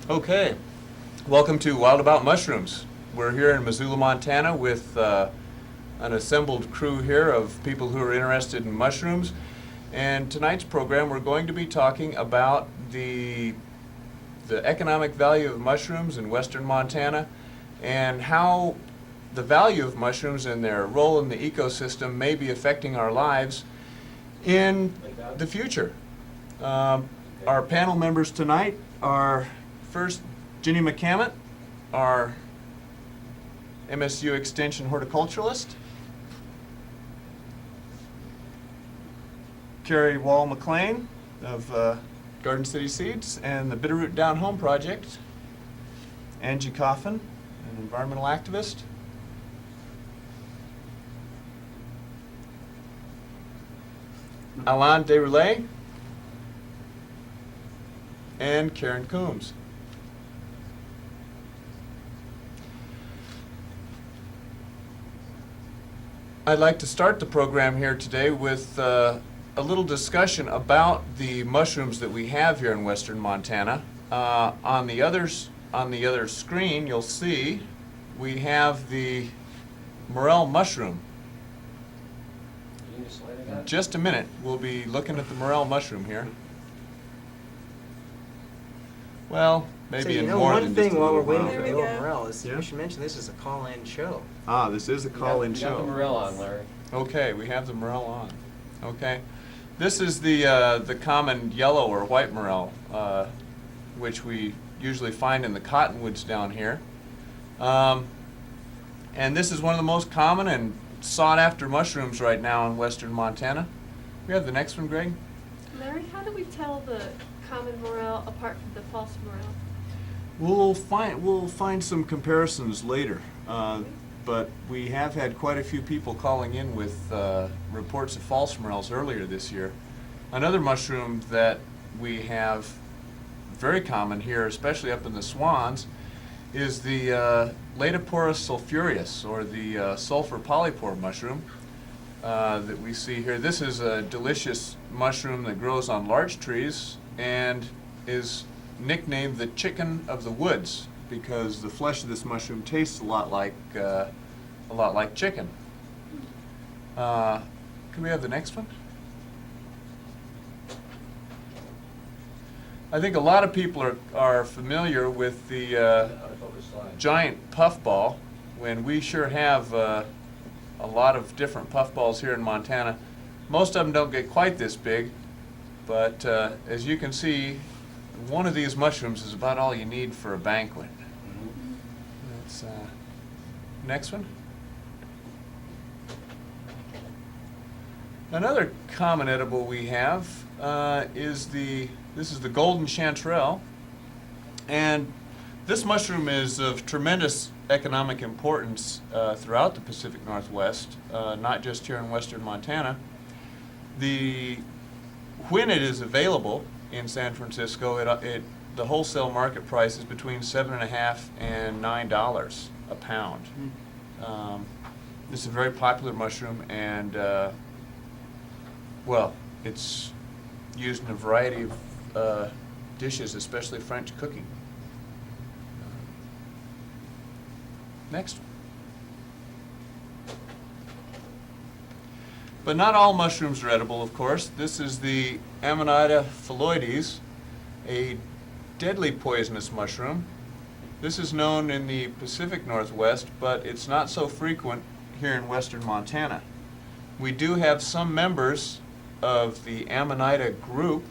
Okay, welcome to Wild About Mushrooms. We're here in Missoula, Montana with an assembled crew here of people who are interested in mushrooms. And tonight's program we're going to be talking about the economic value of mushrooms in western Montana and how the value of mushrooms and their role in the ecosystem may be affecting our lives in the future. Our panel members tonight are first GINNY McCammant, our MSU Extension horticulturalist. Carrie Wall McLean of Garden City Seeds and the Bitterroot Down Home Project. Angie Coffin, an environmental activist. Alain DeRoullette and Karen COOMBS. I'd like to start the program here today with a little discussion about the mushrooms that we have here in western Montana. On the other screen, you'll see we have the morel mushroom. In just a minute, we'll be looking at the morel mushroom here. Well, maybe in more than just a one thing while we're little waiting while. for Bill Morel is Yeah? we should mention this is a call-in show. Ah, this is a call-in You got the show. morel on, Larry. Okay, we have the morel on. Okay, this is the common yellow or white morel, which we usually find in the cottonwoods down here. And this is one of the most common and sought-after mushrooms right now in western Montana. We have the next one, Greg. Larry, how do we tell the common morel apart from the false morel? We'll find some comparisons later, but we have had quite a few people calling in with reports of false morels earlier this year. Another mushroom that we have very common here, especially up in the Swans, is the Laetoporus sulphureus, or the sulfur polypore mushroom that we see here. This is a delicious mushroom that grows on large trees and is nicknamed the chicken of the woods because the flesh of this mushroom tastes a lot like chicken. Can we have the next one? I think a lot of people are familiar with the giant puffball, when we sure have a lot of different puffballs here in Montana. Most of them don't get quite this big, but as you can see, one of these mushrooms is about all you need for a banquet. That's next one. Another common edible we have is this is the golden chanterelle, and this mushroom is of tremendous economic importance throughout the Pacific Northwest, not just here in western Montana. When it is available in San Francisco, the wholesale market price is between $7.50 and $9 a pound. This is a very popular mushroom, and well, it's used in a variety of dishes, especially French cooking. Next. But not all mushrooms are edible, of course. This is the Amanita phalloides, a deadly poisonous mushroom. This is known in the Pacific Northwest, but it's not so frequent here in western Montana. We do have some members of the Amanita group.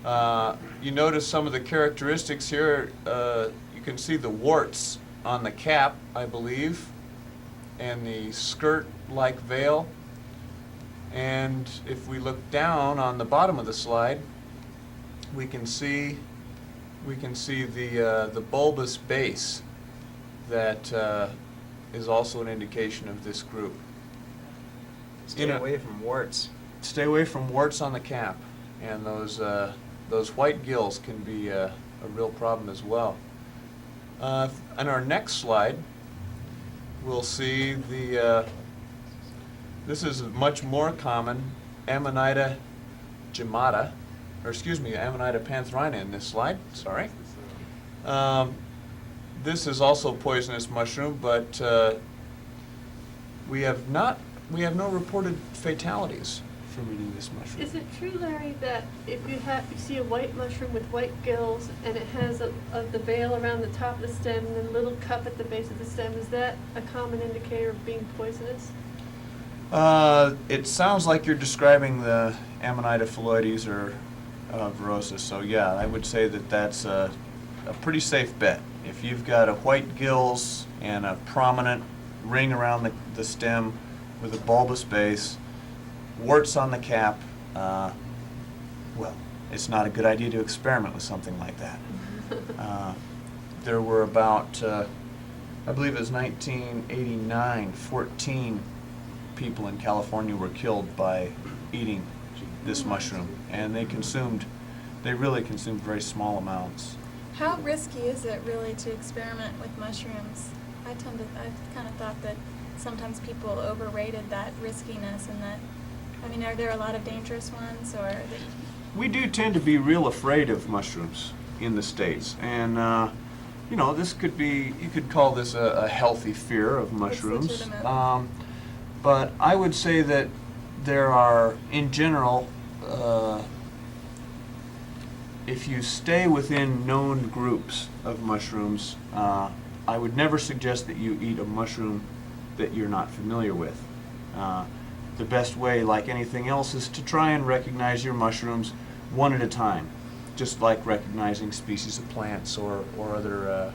You notice some of the characteristics here. You can see the warts on the cap, I believe, and the skirt-like veil. And if we look down on the bottom of the slide, we can see the bulbous base that is also an indication of this group. Stay away from warts. Stay away from warts on the cap, and those white gills can be a real problem as well. On our next slide, we'll see this is a much more common Amanita gemata, or excuse me, Amanita pantherina in this slide, sorry. This is also poisonous mushroom, but we have no reported fatalities from eating this mushroom. Is it true, Larry, that if you see a white mushroom with white gills and it has the veil around the top of the stem and then a little cup at the base of the stem, is that a common indicator of being poisonous? It sounds like you're describing the Amanita phalloides or virosis. So yeah, I would say that that's a pretty safe bet. If you've got a white gills and a prominent ring around the stem with a bulbous base, warts on the cap, well, it's not a good idea to experiment with something like that. There were about, I believe it was 1989, 14 people in California were killed by eating this mushroom, and they really consumed very small amounts. How risky is it really to experiment with mushrooms? I've kind of thought that sometimes people overrated that riskiness, and that, I mean, are there a lot of dangerous ones, or? We do tend to be real afraid of mushrooms in the States, and you know, this could be, you could call this a healthy fear of mushrooms. legitimate. But I would say that there are, in general, if you stay within known groups of mushrooms, I would never suggest that you eat a mushroom that you're not familiar with. The best way, like anything else, is to try and recognize your mushrooms one at a time, just like recognizing species of plants or other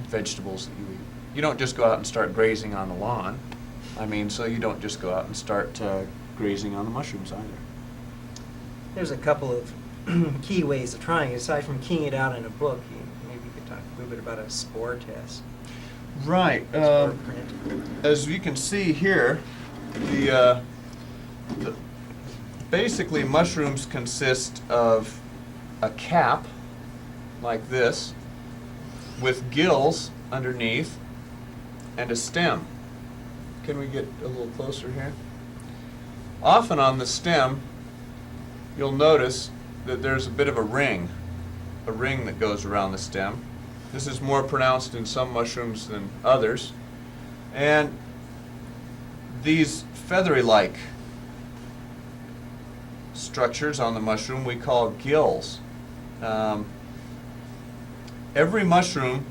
vegetables that you eat. You don't just go out and start grazing on the lawn. I mean, so you don't just go out and start grazing on the mushrooms either. There's a couple of key ways of trying it. Aside from keying it out in a book, maybe you could talk a little bit about a spore test. Right. Spore print. As you can see here, basically mushrooms consist of a cap like this with gills underneath and a stem. Can we get a little closer here? Often on the stem, you'll notice that there's a bit of a ring that goes around the stem. This is more pronounced in some mushrooms than others. And these feathery-like structures on the mushroom we call gills. Every mushroom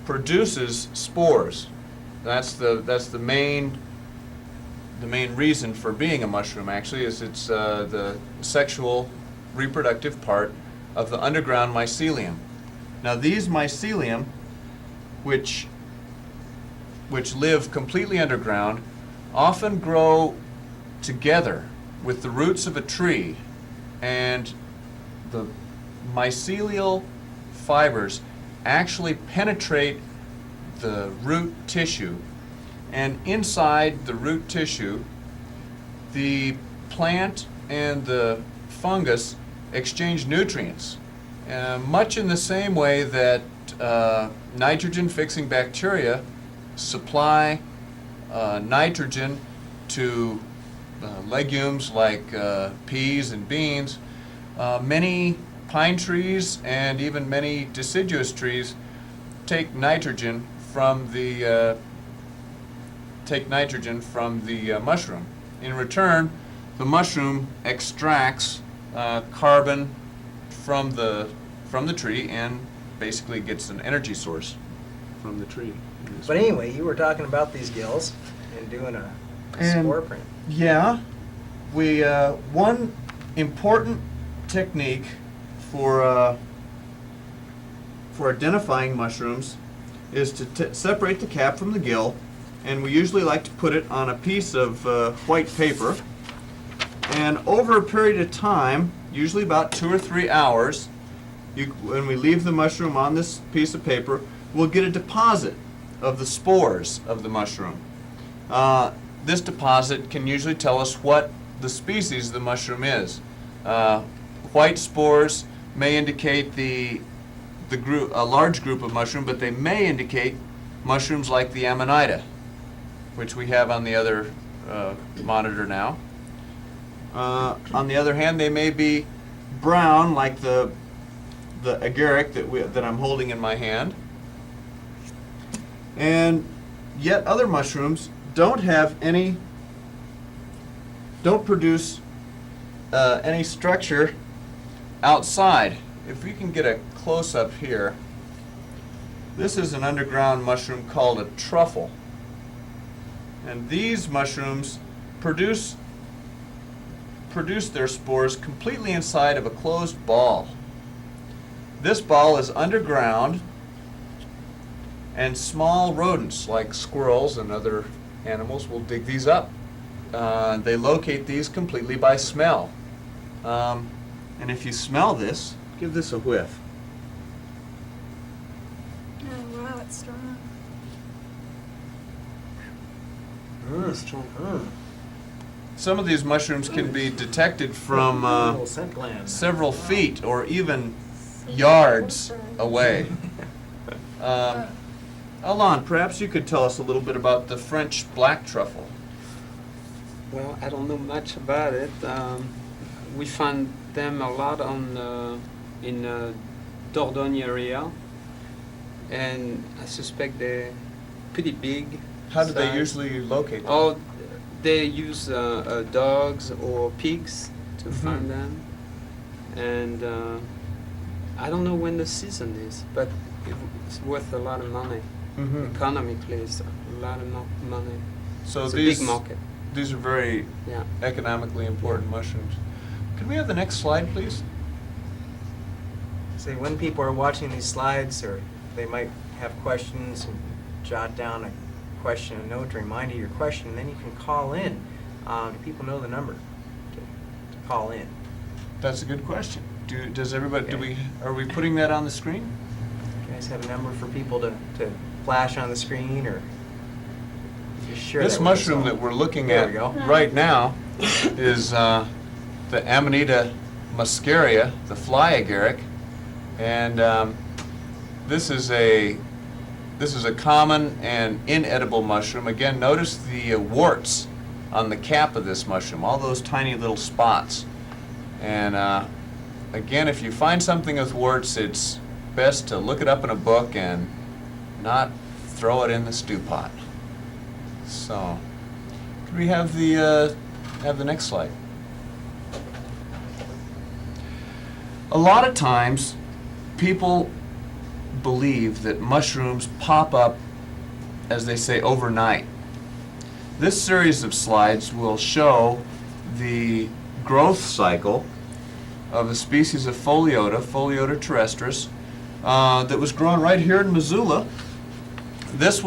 produces spores. That's the main reason for being a mushroom, actually, is it's the sexual reproductive part of the underground mycelium. Now these mycelium, which live completely underground, often grow together with the roots of a tree, and the mycelial fibers actually penetrate the root tissue, and inside the root tissue the plant and the fungus exchange nutrients, much in the same way that nitrogen-fixing bacteria supply nitrogen to legumes like peas and beans. Many pine trees and even many deciduous trees take nitrogen from the mushroom. In return, the mushroom extracts carbon from the tree and basically gets an energy source from the tree. But anyway, you were talking about these gills and doing a spore print. Yeah, one important technique for identifying mushrooms is to separate the cap from the gill, and we usually like to put it on a piece of white paper, and over a period of time, usually about 2 or 3 hours, when we leave the mushroom on this piece of paper, we'll get a deposit of the spores of the mushroom. This deposit can usually tell us what the species of the mushroom is. White spores may indicate a large group of mushroom, but they may indicate mushrooms like the Amanita, which we have on the other monitor now. On the other hand, they may be brown, like the the agaric that I'm holding in my hand. And yet other mushrooms don't produce any structure outside. If we can get a close-up here, this is an underground mushroom called a truffle. And these mushrooms produce their spores completely inside of a closed ball. This ball is underground, and small rodents like squirrels and other animals will dig these up. They locate these completely by smell. And if you smell this, give this a whiff. Oh, wow, it's strong. Some of these mushrooms can be detected from Little scent gland. several feet or even yards away. Alain, perhaps you could tell us a little bit about the French black truffle. Well, I don't know much about it. We find them a lot in Dordogne area, and I suspect they're pretty big. How do they size. usually locate them? Oh, they use dogs or pigs to find them, and I don't know when the season is, but it's worth a lot of money. Mhm. Economically, it's a lot of money. So It's a these big market. these are very Yeah. economically important mushrooms. Could we have the next slide, please? Say, when people are watching these slides, or they might have questions, and jot down a question, a note to remind you of your question, and then you can call in. Do people know the number to call in? That's a good question. Does everybody? Okay. Are we putting that on the screen? You guys have a number for people to flash on the screen, or just share This that with us mushroom all? that we're looking There at we go. right now is the Amanita muscaria, the fly agaric, and this is a common and inedible mushroom. Again, notice the warts on the cap of this mushroom, all those tiny little spots. And again, if you find something with warts, it's best to look it up in a book and not throw it in the stew pot. So, could we have the next slide? A lot of times, people believe that mushrooms pop up, as they say, overnight. This series of slides will show the growth cycle of a species of Pholiota terrestris, that was grown right here in Missoula. This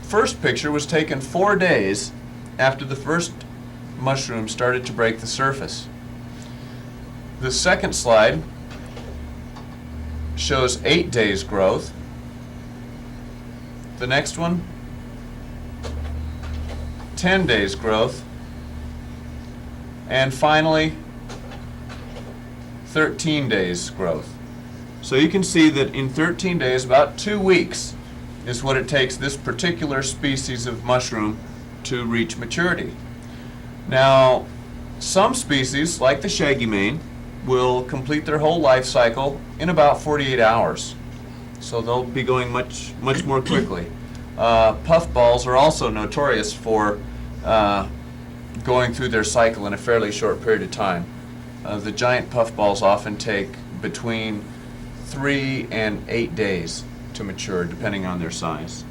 first picture was taken 4 days after the first mushroom started to break the surface. The second slide shows 8 days growth. The next one, 10 days growth. And finally, 13 days growth. So you can see that in 13 days, about 2 weeks, is what it takes this particular species of mushroom to reach maturity. Now, some species, like the shaggy mane, will complete their whole life cycle in about 48 hours. So they'll be going much more quickly. Puffballs are also notorious for going through their cycle in a fairly short period of time. The giant puffballs often take between 3 and 8 days to mature, depending on their size.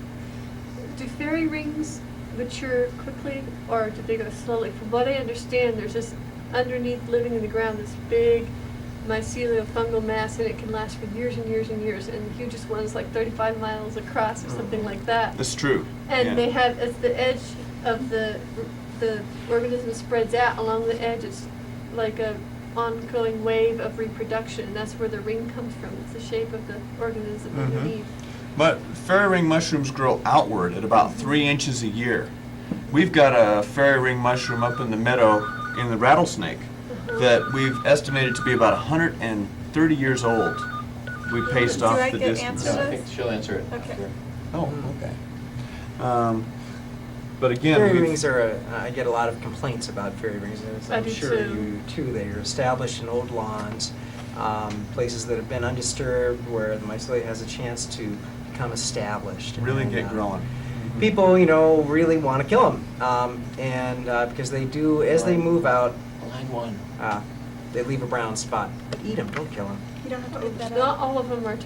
Do fairy rings mature quickly, or do they go slowly? From what I understand, there's this underneath, living in the ground, this big mycelial fungal mass, and it can last for years and years and years, and the hugest one is like 35 miles across or something like that. That's true. And yeah. they have, as the edge of the organism spreads out along the edge, it's like a ongoing wave of reproduction, and that's where the ring comes from. It's the shape of the organism underneath. But fairy ring mushrooms grow outward at about 3 inches a year. We've got a fairy ring mushroom up in the meadow in the rattlesnake that we've estimated to be about 130 years old. We paced Do off I the get distance. answers? No, I think she'll answer it. Okay. after. Oh, okay. But again, Fairy we've- rings are, I get a lot of complaints about fairy rings, and I I'm do sure too. you too. They are established in old lawns, places that have been undisturbed where the mycelia has a chance to become established. Really And, get growing. People, really want to kill them, because they do, as they move out, Line 1. they leave a brown spot. But eat them, don't kill them. You don't have to leave that Not out. all of them are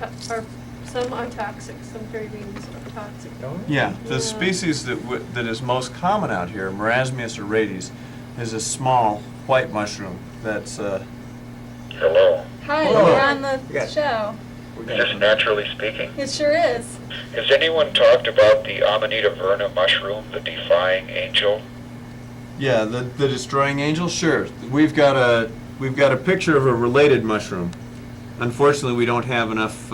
some are toxic, some cravings are toxic. Yeah, the Yeah. species that is most common out here, Marasmius oretes, is a small white mushroom that's Hello. Hi, Hello. you're on the You got- show. Is this naturally speaking? It sure is. Has anyone talked about the Amanita verna mushroom, the defying angel? yeah, the destroying angel. Sure, we've got a picture of a related mushroom. Unfortunately, we don't have enough.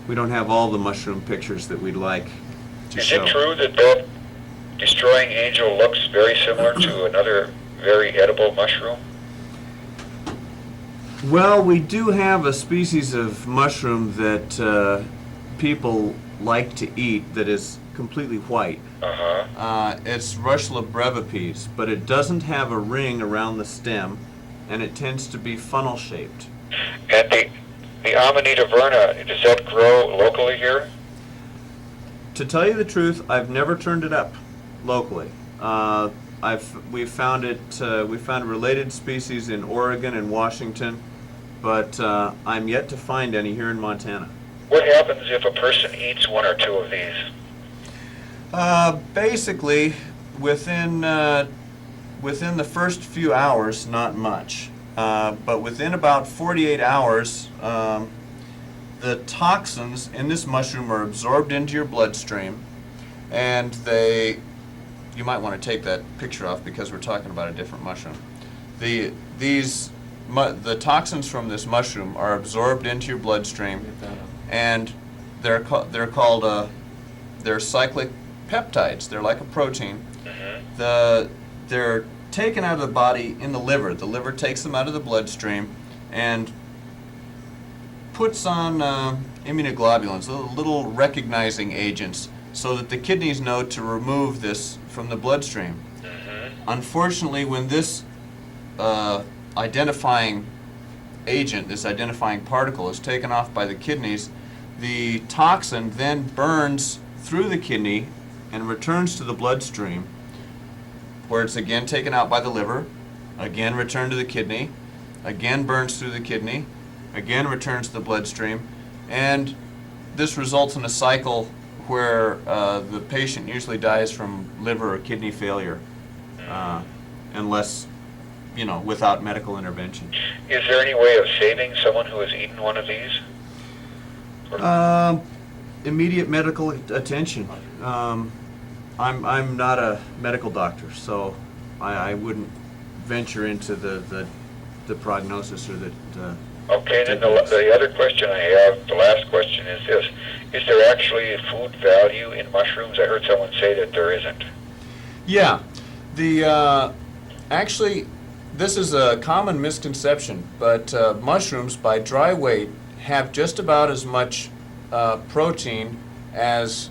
We don't have all the mushroom pictures that we'd like to Is show. it true that that destroying angel looks very similar to another very edible mushroom? Well, we do have a species of mushroom that people like to eat that is completely white. Uh-huh. It's Rushla brevipies, but it doesn't have a ring around the stem, and it tends to be funnel-shaped. And the Amanita verna, does that grow locally here? To tell you the truth, I've never turned it up locally. We found a related species in Oregon and Washington, but I'm yet to find any here in Montana. What happens if a person eats one or two of these? Basically, within the first few hours, not much. But within about 48 hours, the toxins in this mushroom are absorbed into your bloodstream, and you might want to take that picture off because we're talking about a different mushroom. The toxins from this mushroom are absorbed into your bloodstream, and they're cyclic peptides. They're like a protein. Mm-hmm. They're taken out of the body in the liver. The liver takes them out of the bloodstream and puts on immunoglobulins, little recognizing agents, so that the kidneys know to remove this from the bloodstream. Mm-hmm. Unfortunately, when this identifying agent, this identifying particle, is taken off by the kidneys, the toxin then burns through the kidney and returns to the bloodstream, where it's again taken out by the liver, again returned to the kidney, again burns through the kidney, again returns to the bloodstream, and this results in a cycle where the patient usually dies from liver or kidney failure, unless, without medical intervention. Is there any way of saving someone who has eaten one of these? Immediate medical attention. I'm not a medical doctor, so I wouldn't venture into the prognosis or the. Okay, then the other question I have, the last question is this. Is there actually a food value in mushrooms? I heard someone say that there isn't. Yeah, actually, this is a common misconception, but mushrooms, by dry weight, have just about as much protein as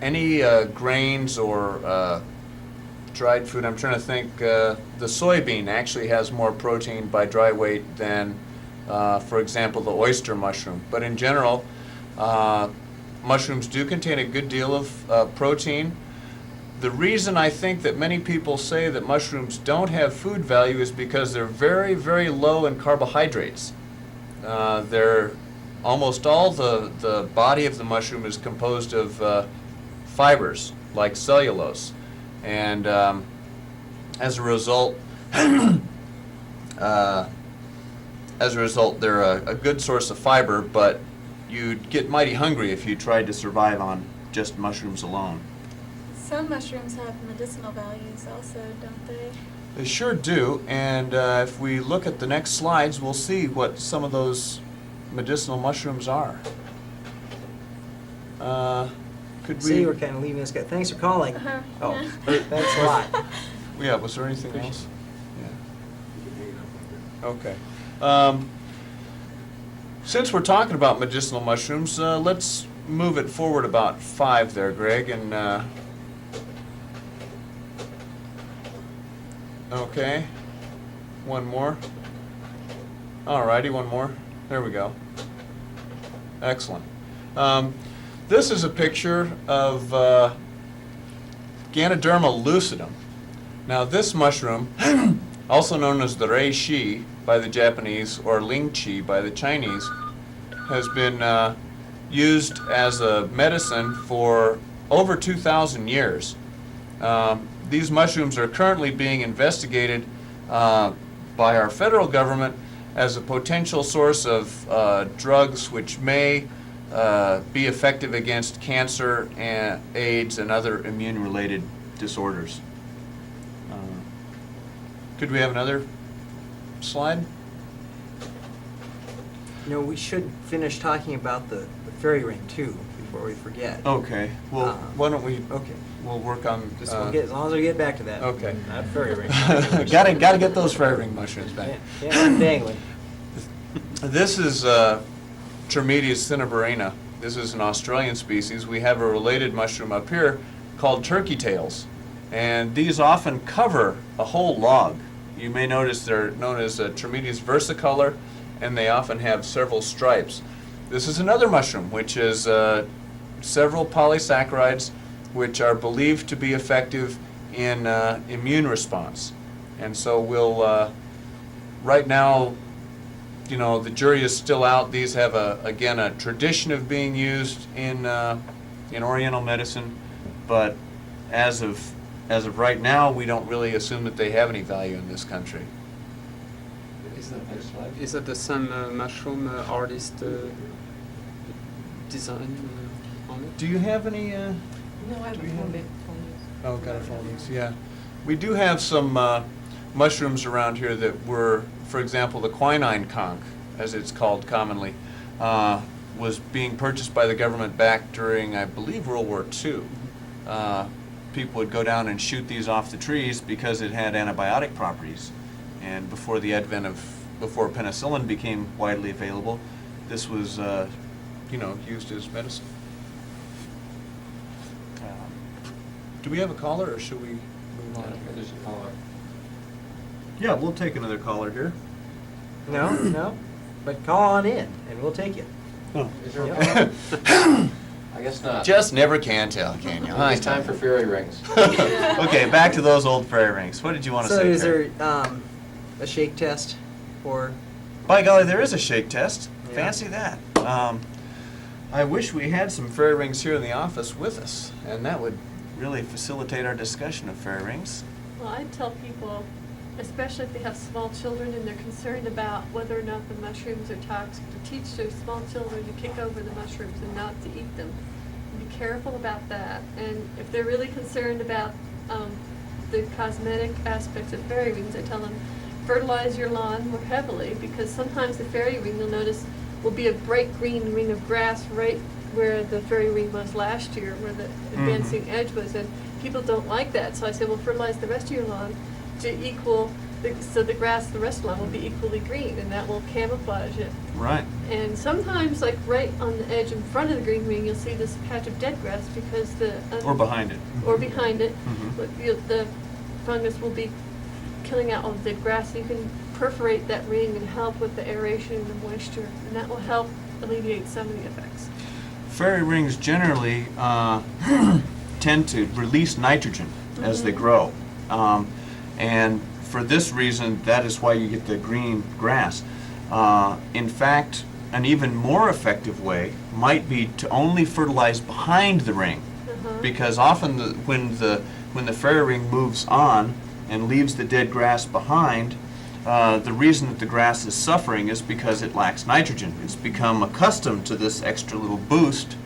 any grains or dried food. I'm trying to think. The soybean actually has more protein by dry weight than, for example, the oyster mushroom. But in general, mushrooms do contain a good deal of protein. The reason I think that many people say that mushrooms don't have food value is because they're very, very low in carbohydrates. They're almost all the body of the mushroom is composed of fibers like cellulose, and as a result, they're a good source of fiber. But you'd get mighty hungry if you tried to survive on just mushrooms alone. Some mushrooms have medicinal values also, don't they? They sure do, and if we look at the next slides, we'll see what some of those medicinal mushrooms are. Could See, we? we're kind of leaving this guy. Thanks for calling. Uh-huh. Oh, Yeah. thanks a lot. Yeah, was there anything else? Yeah. Okay. Since we're talking about medicinal mushrooms, let's move it forward about 5 there, Greg, and okay, one more. All righty, one more. There we go. Excellent. This is a picture of Ganoderma lucidum. Now this mushroom, also known as the reishi by the Japanese or lingqi by the Chinese, has been used as a medicine for over 2,000 years. These mushrooms are currently being investigated by our federal government as a potential source of drugs which may be effective against cancer and AIDS and other immune-related disorders. Could we have another slide? You know, we should finish talking about the fairy ring too, before we forget. Okay. Well, why don't we? Okay. We'll work on. Just we'll get, as long as we get back to that. Okay. Not fairy ring. Gotta get those fairy ring mushrooms back. Yeah, I'm dangling. This is Termedius cinnabarina. This is an Australian species. We have a related mushroom up here called turkey tails, and these often cover a whole log. You may notice they're known as Termedius versicolor, and they often have several stripes. This is another mushroom which is several polysaccharides which are believed to be effective in immune response. And so we'll, right now, you know, the jury is still out. These have, again, a tradition of being used in Oriental medicine, but as of right now, we don't really assume that they have any value in this country. Is that the same mushroom artist design on it? Do you have any? No, I Do we haven't have- found it. Oh, Gonifoldies, yeah. We do have some mushrooms around here that were, for example, the quinine conch, as it's called commonly, was being purchased by the government back during, I believe, World War II. People would go down and shoot these off the trees because it had antibiotic properties. And before the advent of, before penicillin became widely available, this was, you know, used as medicine. Do we have a caller, or should we move on? There's a caller. Yeah, we'll take another caller here. No, no, but call on in, and we'll take you. Is there a Yeah. caller? I guess not. Just never can tell, can you? It's time for fairy rings. Okay, back to those old fairy rings. What did you want to So say, is Terry? there a shake test for? By golly, there is a shake test. Yeah. Fancy that. I wish we had some fairy rings here in the office with us, and that would really facilitate our discussion of fairy rings. Well, I tell people, especially if they have small children and they're concerned about whether or not the mushrooms are toxic, to teach their small children to kick over the mushrooms and not to eat them. Be careful about that. And if they're really concerned about the cosmetic aspects of fairy rings, I tell them fertilize your lawn more heavily, because sometimes the fairy ring, you'll notice, will be a bright green ring of grass right where the fairy ring was last year, where the advancing edge was, and people don't like that. So I say, well, fertilize the rest of your lawn to equal, so the grass, the rest of the lawn will be equally green, and that will camouflage it. Right. And sometimes, like right on the edge in front of the green ring, you'll see this patch of dead grass because the Or behind it. or behind it, Mhm. but the fungus will be killing out all the dead grass. So you can perforate that ring and help with the aeration and the moisture, and that will help alleviate some of the effects. Fairy rings generally tend to release nitrogen as they grow. And for this reason, that is why you get the green grass. In fact, an even more effective way might be to only fertilize behind the ring, because often when the fairy ring moves on and leaves the dead grass behind, the reason that the grass is suffering is because it lacks nitrogen. It's become accustomed to this extra little boost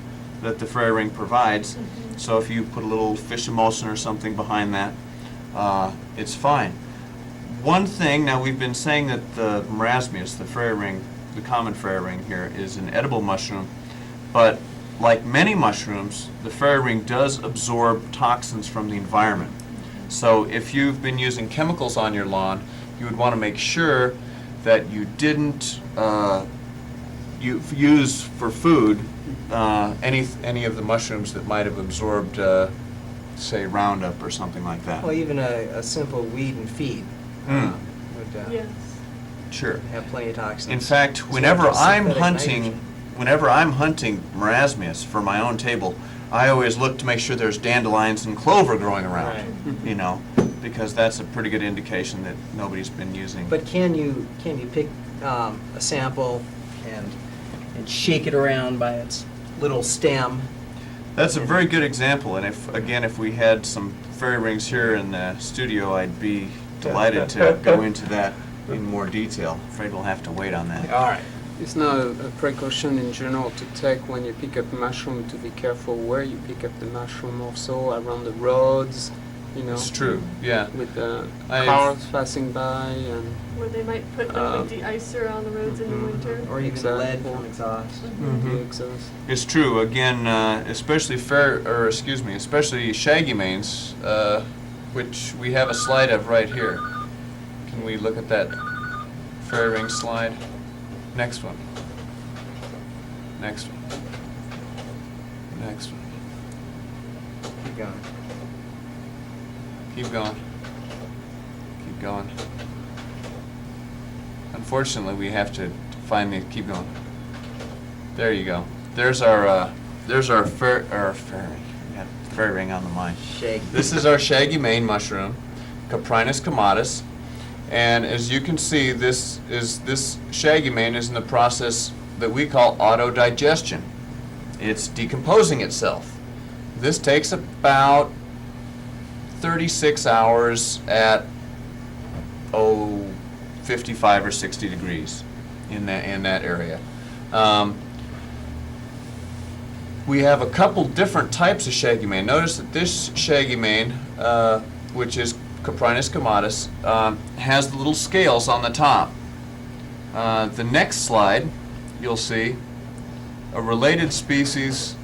that the fairy ring provides. So if you put a little fish emulsion or something behind that, it's fine. One thing, now we've been saying that the marasmius, the fairy ring, the common fairy ring here, is an edible mushroom, but like many mushrooms, the fairy ring does absorb toxins from the environment. So if you've been using chemicals on your lawn, you would want to make sure that you didn't use for food any of the mushrooms that might have absorbed, say, Roundup or something like that. Well, even a simple weed and feed. Mm. Would, Yes. Sure. Have plenty of toxins. In fact, So whenever just I'm synthetic hunting, nitrogen. whenever I'm hunting marasmias for my own table, I always look to make sure there's dandelions and clover growing around. Right. You know, because that's a pretty good indication that nobody's been using. But can you pick a sample and shake it around by its little stem? That's a very good example, and if we had some fairy rings here in the studio, I'd be delighted to go into that in more detail. Afraid we'll have to wait on that. All right. It's not a precaution in general to take when you pick up mushroom to be careful where you pick up the mushroom, also around the roads, you know. It's true, yeah. With the I've- cars passing by and Where they might put like de-icer on the roads in the winter. Or even Exactly. lead from exhaust. Mhm. the exhaust. It's true. Again, especially especially shaggy manes, which we have a slide of right here. Can we look at that fairy ring slide? Next one. Next one. Next one. Keep going. Keep going. Keep going. Unfortunately, we have to find the. Keep going. There you go. There's our fairy. We got fairy ring on the mind. Shake. This is our shaggy mane mushroom, Coprinus comatus, and as you can see, this shaggy mane is in the process that we call autodigestion. It's decomposing itself. This takes about 36 hours at 55 or 60 degrees in that area. We have a couple different types of shaggy mane. Notice that this shaggy mane, which is Coprinus comatus, has the little scales on the top. The next slide, you'll see a related species,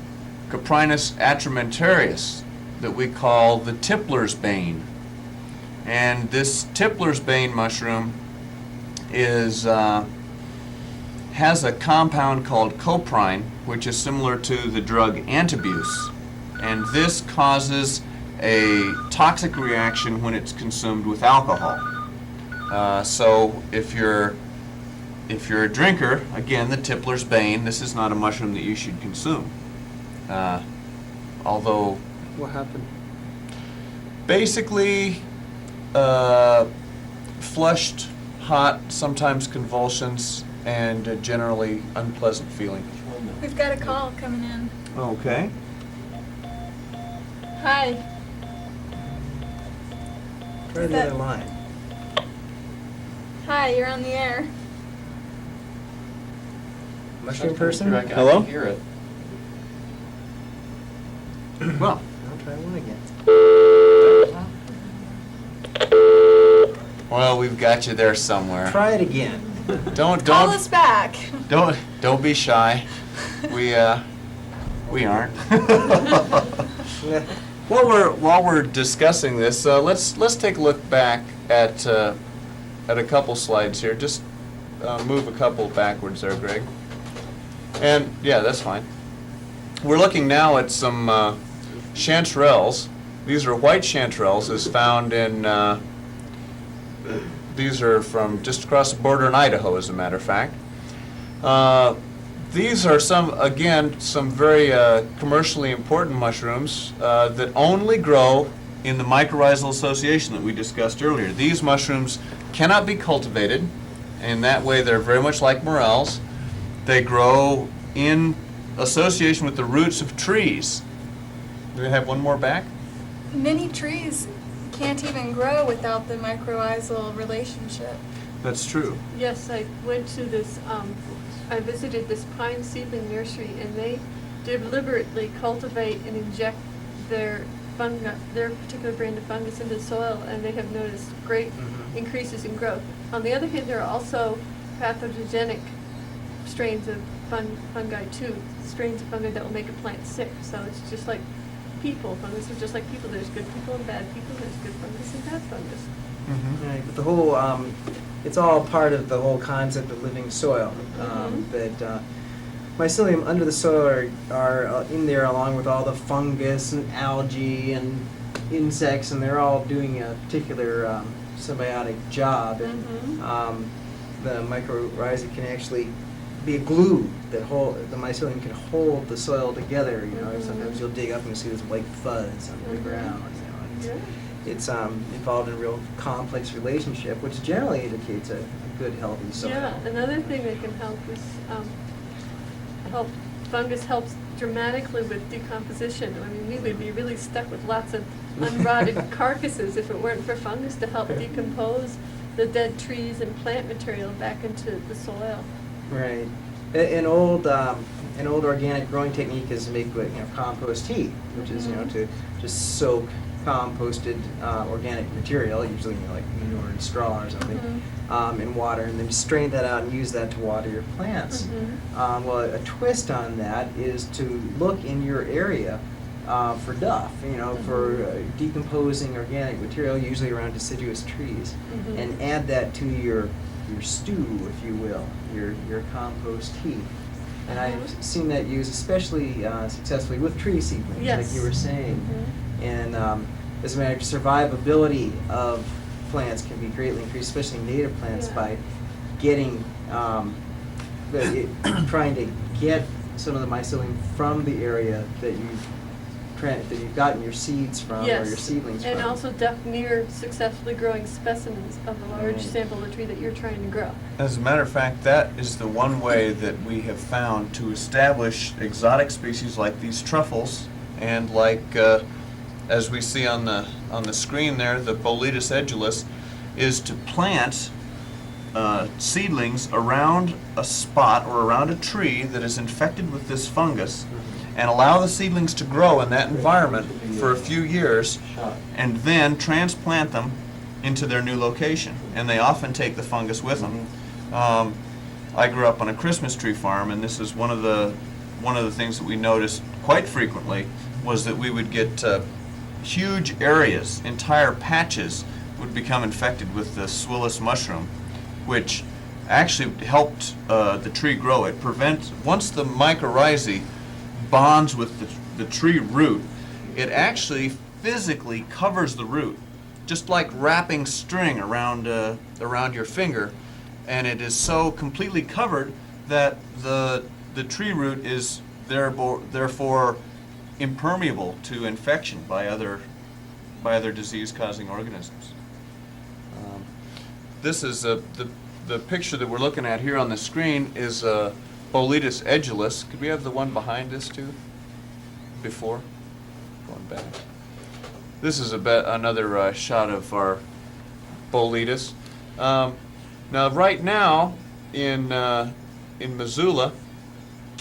Coprinus atramentarius, that we call the tippler's bane. And this tippler's bane mushroom has a compound called coprine, which is similar to the drug antabuse. And this causes a toxic reaction when it's consumed with alcohol. So if you're a drinker, again, the tippler's bane, this is not a mushroom that you should consume. Although What happened? basically flushed, hot, sometimes convulsions, and generally unpleasant feeling. We've got a call coming in. Okay. Hi. Try Is the that- other line. Hi, you're on the air. Mushroom person? I can Hello? hear it. Well, I'll try one again. well, we've got you there somewhere. Try it again. Don't Call us back. don't be shy. We aren't. While we're discussing this, let's take a look back at a couple slides here. Just move a couple backwards there, Greg. And yeah, that's fine. We're looking now at some chanterelles. These are white chanterelles, as found in. These are from just across the border in Idaho, as a matter of fact. These are some very commercially important mushrooms that only grow in the mycorrhizal association that we discussed earlier. These mushrooms cannot be cultivated. In that way, they're very much like morels. They grow in association with the roots of trees. Do we have one more back? Many trees can't even grow without the mycorrhizal relationship. That's true. Yes, I went to this, I visited this pine seedling nursery, and they deliberately cultivate and inject their particular brand of fungus into the soil, and they have noticed great increases in growth. On the other hand, there are also pathogenic strains of fungi too, strains of fungi that will make a plant sick. So it's just like people. Fungus is just like people. There's good people and bad people. There's good fungus and bad fungus. Right, but the whole, it's all part of the whole concept of living soil. That mycelium under the soil are in there along with all the fungus and algae and insects, and they're all doing a particular symbiotic job. And the mycorrhiza can actually be a glue that the mycelium can hold the soil together. You know, sometimes you'll dig up and you'll see this white fuzz under the ground. You know, and it's involved in a real complex relationship, which generally indicates a good, healthy soil. Yeah, another thing that can help is fungus helps dramatically with decomposition. I mean, we would be really stuck with lots of unrotted carcasses if it weren't for fungus to help decompose the dead trees and plant material back into the soil. Right. An old organic growing technique is to make compost tea, which is to just soak composted organic material, usually like manure and straw or something, in water, and then strain that out and use that to water your plants. Well, a twist on that is to look in your area for duff, for decomposing organic material, usually around deciduous trees, and add that to your stew, if you will, your compost tea. And I've seen that used especially successfully with tree seedlings, like you were saying. And as a matter of survivability of plants can be greatly increased, especially native plants, by getting, trying to get some of the mycelium from the area that you've gotten your seeds from or your seedlings from. And also duck near successfully growing specimens of the large sample of the tree that you're trying to grow. As a matter of fact, that is the one way that we have found to establish exotic species like these truffles and like, as we see on the screen there, the Boletus edulis, is to plant seedlings around a spot or around a tree that is infected with this fungus, and allow the seedlings to grow in that environment for a few years, and then transplant them into their new location. And they often take the fungus with them. I grew up on a Christmas tree farm, and this is one of the things that we noticed quite frequently, was that we would get huge areas, entire patches would become infected with the Swillus mushroom, which actually helped the tree grow. It prevents, once the mycorrhizae bonds with the tree root, it actually physically covers the root, just like wrapping string around your finger, and it is so completely covered that the tree root is therefore impermeable to infection by other disease-causing organisms. This is the picture that we're looking at here on the screen is Boletus edulis. Could we have the one behind this too? Before? Going back. This is another shot of our Boletus. Now, right now in Missoula,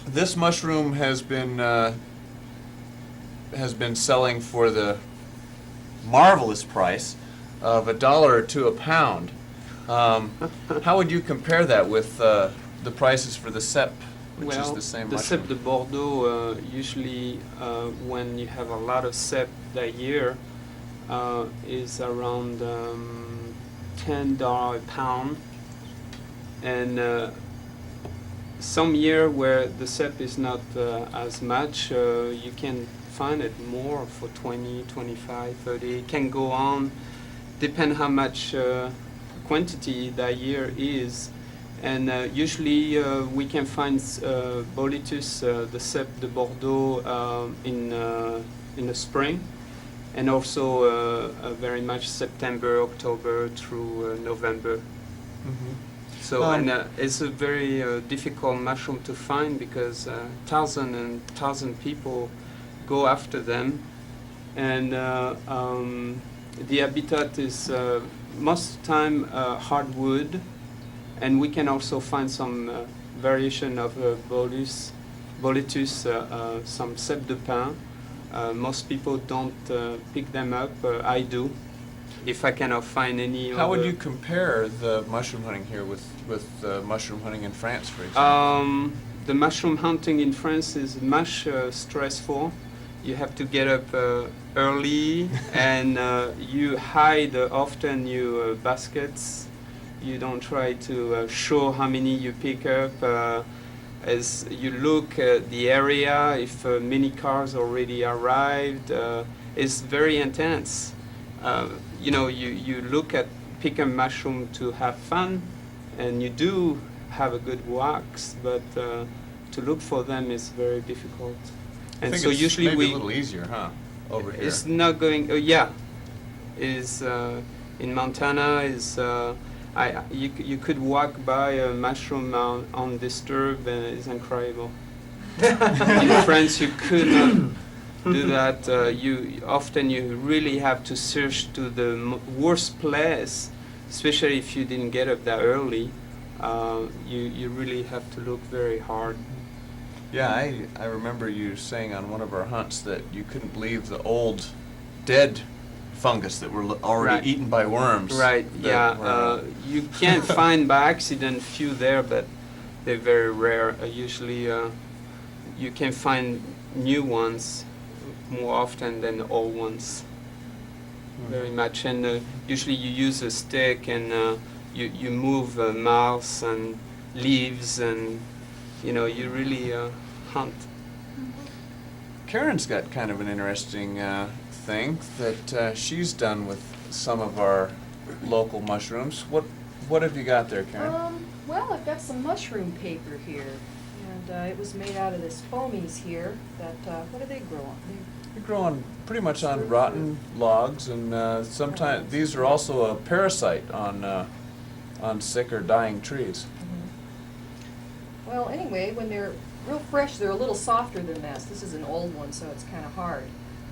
this mushroom has been selling for the marvelous price of $1 or $2 a pound. How would you compare that with the prices for the cep, which is the same the mushroom? cep de Bordeaux, usually when you have a lot of cep that year, is around $10 a pound. And some year where the cep is not as much, you can find it more for 20, 25, 30. It can go on, depend how much quantity that year is. And usually we can find Boletus, the cep de Bordeaux, in the spring, and also very much September, October through November. So it's a very difficult mushroom to find because thousands and thousands of people go after them, and the habitat is most of the time hardwood, and we can also find some variation of Boletus, some cep de pin. Most people don't pick them up. I do, if I cannot find any. How would you compare the mushroom hunting here with mushroom hunting in France, for example? The mushroom hunting in France is much stressful. You have to get up early, and you hide often your baskets. You don't try to show how many you pick up. As you look at the area, if many cars already arrived, it's very intense. You look at pick a mushroom to have fun, and you do have a good wax, but to look for them is very difficult. I And think so it's usually maybe we a little easier, huh? Over here. it's not going. Yeah, is in Montana is. You could walk by a mushroom undisturbed, and it's incredible. In France, you could not do that. You really have to search to the worst place, especially if you didn't get up that early. You really have to look very hard. Yeah, I remember you saying on one of our hunts that you couldn't believe the old dead fungus that were already Right. eaten by worms. Right. that Yeah. were- You can find by accident few there, but they're very rare. Usually, you can find new ones more often than old ones. Very much, and usually you use a stick and you move mouse and leaves, and you really hunt. Karen's got kind of an interesting thing that she's done with some of our local mushrooms. What have you got there, Karen? Well, I've got some mushroom paper here, and it was made out of this foamies here. That what do they grow on? They grow on pretty much on rotten logs, and sometimes these are also a parasite on sick or dying trees. Well, anyway, when they're real fresh, they're a little softer than this. This is an old one, so it's kind of hard.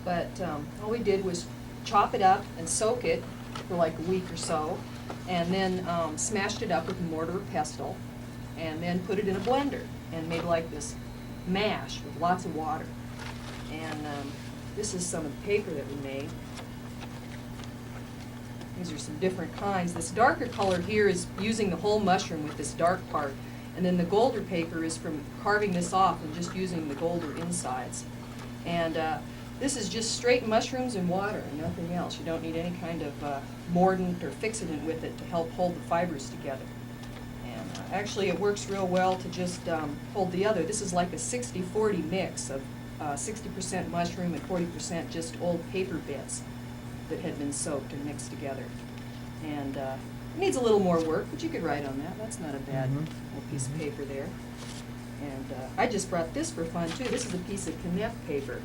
But all we did was chop it up and soak it for like a week or so, and then smashed it up with a mortar or pestle, and then put it in a blender and made like this mash with lots of water. And this is some of the paper that we made. These are some different kinds. This darker color here is using the whole mushroom with this dark part. And then the golder paper is from carving this off and just using the golder insides. And this is just straight mushrooms and water and nothing else. You don't need any kind of mordant or fixant with it to help hold the fibers together. And actually it works real well to just hold the other. This is like a 60-40 mix of 60% mushroom and 40% just old paper bits that had been soaked and mixed together. And it needs a little more work, but you could write on that. That's not a bad little piece of paper there. And I just brought this for fun too. This is a piece of connect paper.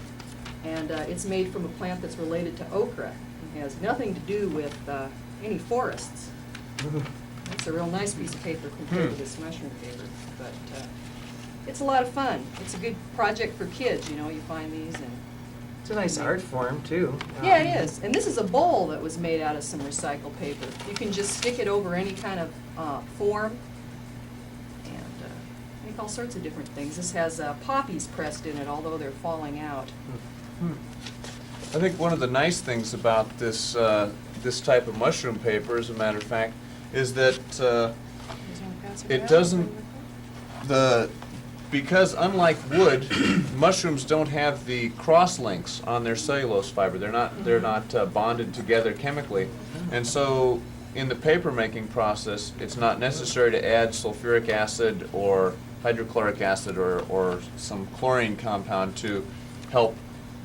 And it's made from a plant that's related to okra. It has nothing to do with any forests. It's a real nice piece of paper compared to this mushroom paper. But it's a lot of fun. It's a good project for kids, you find these and It's a nice art form too. yeah, it is. And this is a bowl that was made out of some recycled paper. You can just stick it over any kind of form and make all sorts of different things. This has poppies pressed in it, although they're falling out. I think one of the nice things about this this type of mushroom paper, as a matter of fact, is that it doesn't because unlike wood, mushrooms don't have the cross links on their cellulose fiber. They're not bonded together chemically, and so in the paper making process, it's not necessary to add sulfuric acid or hydrochloric acid or some chlorine compound to help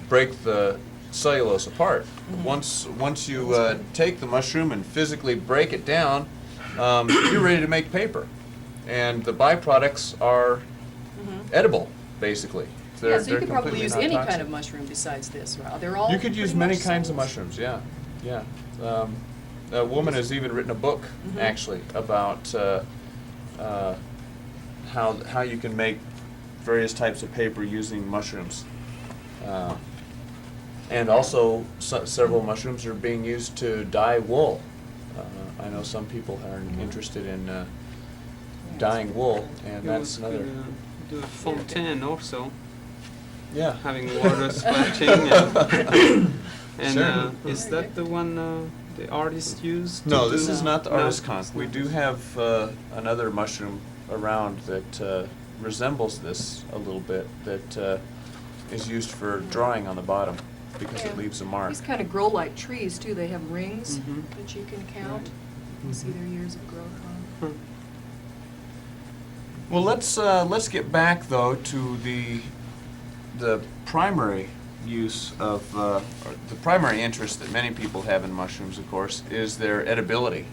break the cellulose apart. Once you take the mushroom and physically break it down, you're ready to make paper, and the byproducts are edible, basically. Yeah, so you could probably completely use not any toxic. kind of mushroom besides this, right? They're all You could use pretty many much kinds of cellulose. mushrooms, yeah. A woman has even written a book, actually, about how you can make various types of paper using mushrooms. And also, several mushrooms are being used to dye wool. I know some people are interested in dyeing wool, and that's another. Do a fontaine also, Yeah. having water splashing. And Sure. is that the one the artist used? No, to this do- is not the No, artist conch. it's We not. do have another mushroom around that resembles this a little bit, that is used for drawing on the bottom because it Yeah. leaves a mark. These kind of grow like trees too. They have rings Mhm. that you can count. You can see their years of growth on them. Well, let's get back though to the primary use of or the primary interest that many people have in mushrooms, of course, is their edibility.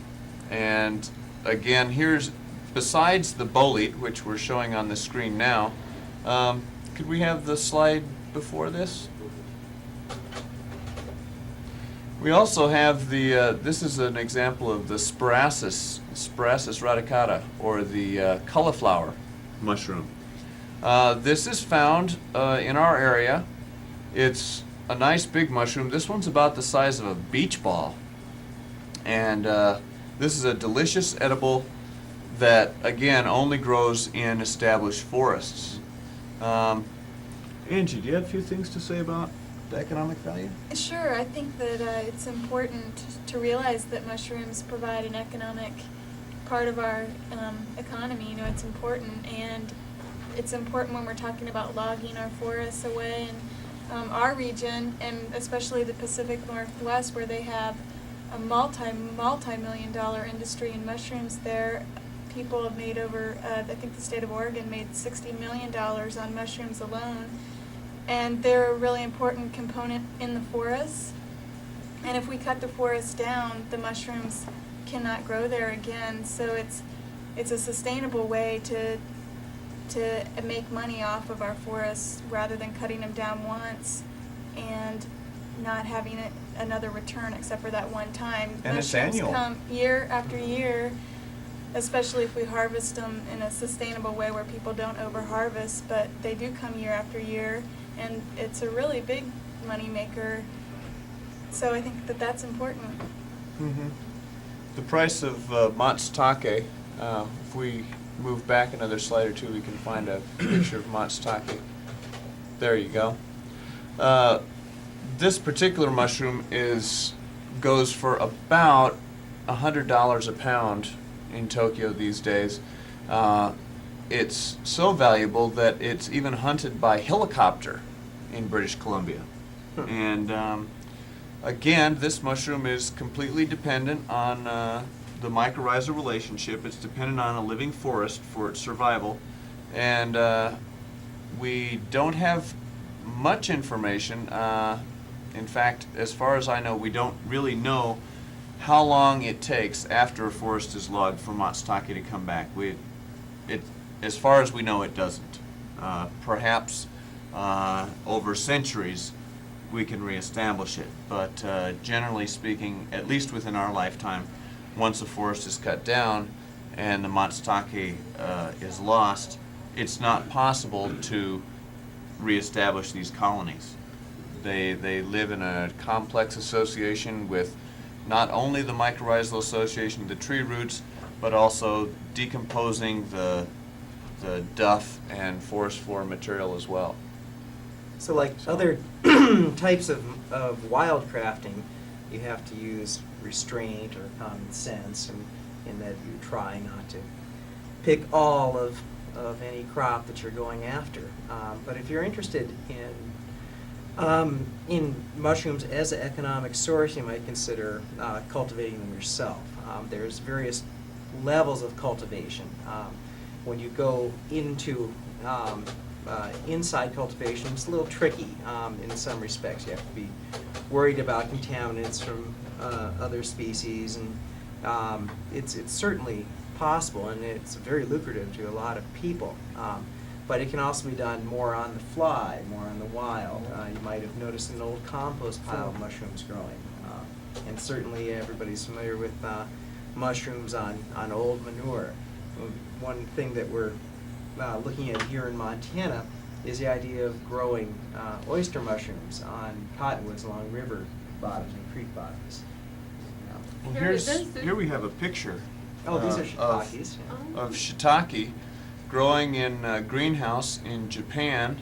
And again, besides the bolete, which we're showing on the screen now, could we have the slide before this? We also have the, this is an example of the Spiraceus radicata, or the cauliflower mushroom. This is found in our area. It's a nice big mushroom. This one's about the size of a beach ball. And this is a delicious edible that, again, only grows in established forests. Angie, do you have a few things to say about the economic value? Sure, I think that it's important to realize that mushrooms provide an economic part of our economy. You know, it's important, and it's important when we're talking about logging our forests away. And our region, and especially the Pacific Northwest, where they have a multi-million-dollar industry in mushrooms there. People have made over, I think the state of Oregon made $60 million on mushrooms alone. And they're a really important component in the forests. And if we cut the forest down, the mushrooms cannot grow there again. So it's a sustainable way to make money off of our forests rather than cutting them down once and not having another return except for that one time. And it's Mushrooms annual. come year after year, especially if we harvest them in a sustainable way where people don't over-harvest, but they do come year after year, and it's a really big money maker. So I think that that's important. Mm-hmm. The price of matsutake, if we move back another slide or two, we can find a picture of matsutake. There you go. This particular mushroom goes for about $100 a pound in Tokyo these days. It's so valuable that it's even hunted by helicopter in British Columbia. And again, this mushroom is completely dependent on the mycorrhizal relationship. It's dependent on a living forest for its survival. And we don't have much information. In fact, as far as I know, we don't really know how long it takes after a forest is logged for matsutake to come back. As far as we know, it doesn't. Perhaps over centuries we can reestablish it, but generally speaking, at least within our lifetime, once a forest is cut down and the matsutake is lost, it's not possible to reestablish these colonies. They live in a complex association with not only the mycorrhizal association of the tree roots, but also decomposing the duff and forest floor material as well. So like other types of wild crafting, you have to use restraint or common sense, and in that you try not to pick all of any crop that you're going after. But if you're interested in mushrooms as an economic source, you might consider cultivating them yourself. There's various levels of cultivation. When you go into inside cultivation, it's a little tricky in some respects. You have to be worried about contaminants from other species, and it's certainly possible, and it's very lucrative to a lot of people. But it can also be done more on the fly, more on the wild. You might have noticed an old compost pile of mushrooms growing. And certainly everybody's familiar with mushrooms on old manure. One thing that we're looking at here in Montana is the idea of growing oyster mushrooms on cottonwoods along river bottoms and creek bottoms. Well, Here it is. here we have a picture Oh, these are of shiitakes. Yeah. of shiitake growing in a greenhouse in Japan.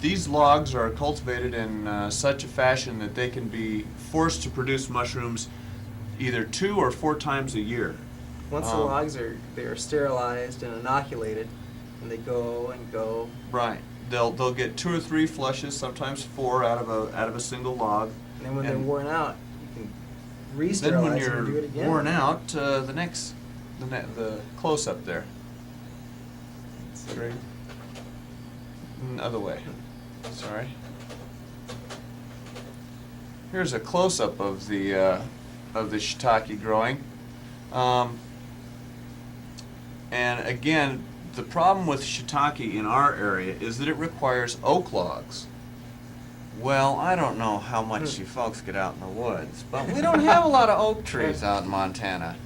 These logs are cultivated in such a fashion that they can be forced to produce mushrooms either 2 or 4 times a year. Once the logs they're sterilized and inoculated, and they go and go. Right. They'll get 2 or 3 flushes, sometimes 4 out of a single log. And then when they're worn out, you can Then re-sterilize when them you're and do it again. worn out, the close up there. Great. Other way. Sorry. Here's a close up of the of the shiitake growing. And again, the problem with shiitake in our area is that it requires oak logs. Well, I don't know how much you folks get out in the woods, but we don't have a lot of oak trees out in Montana.